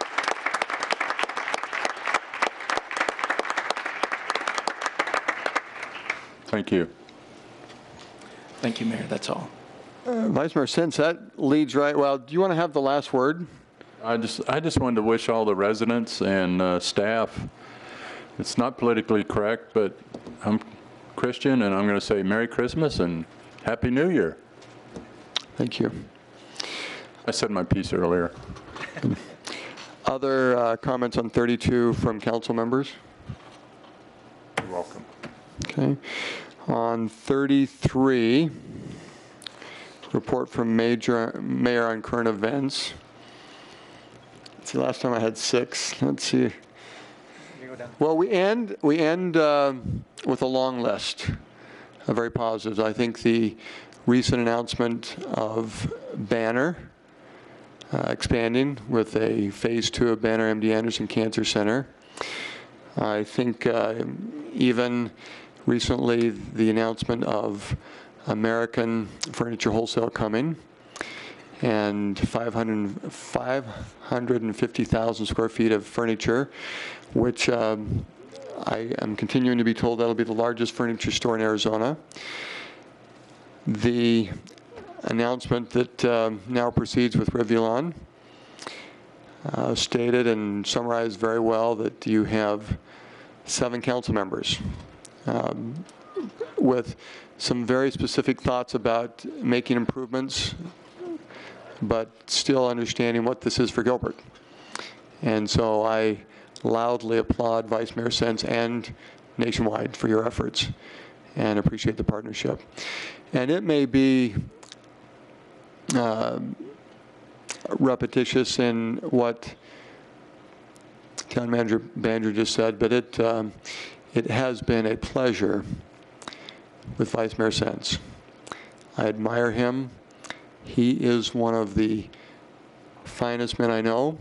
Thank you. Thank you, Mayor. That's all. Vice Mayor Sens, that leads right, well, do you want to have the last word? I just wanted to wish all the residents and staff, it's not politically correct, but I'm Christian, and I'm going to say Merry Christmas and Happy New Year. Thank you. I said my piece earlier. Other comments on 32 from council members? You're welcome. Okay. On 33, report from Mayor on current events. Let's see, last time I had 6. Let's see. Well, we end with a long list of very positives. I think the recent announcement of Banner expanding with a phase 2 of Banner MD Anderson Cancer Center. I think even recently the announcement of American Furniture Wholesale coming, and 550,000 square feet of furniture, which I am continuing to be told that'll be the largest furniture store in Arizona. The announcement that now proceeds with Revlon stated and summarized very well that you have 7 council members with some very specific thoughts about making improvements, but still understanding what this is for Gilbert. And so I loudly applaud Vice Mayor Sens and Nationwide for your efforts and appreciate the partnership. And it may be repetitious in what Town Manager Banjer just said, but it has been a pleasure with Vice Mayor Sens. I admire him. He is one of the finest men I know,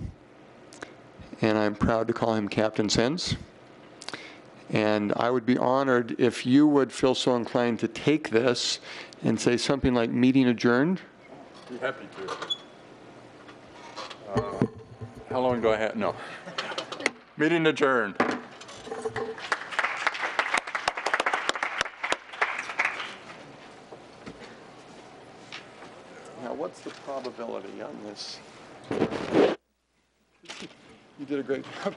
and I'm proud to call him Captain Sense. And I would be honored if you would feel so inclined to take this and say something like meeting adjourned. Be happy to. How long do I have? No. Meeting adjourned. Now, what's the probability on this? You did a great job.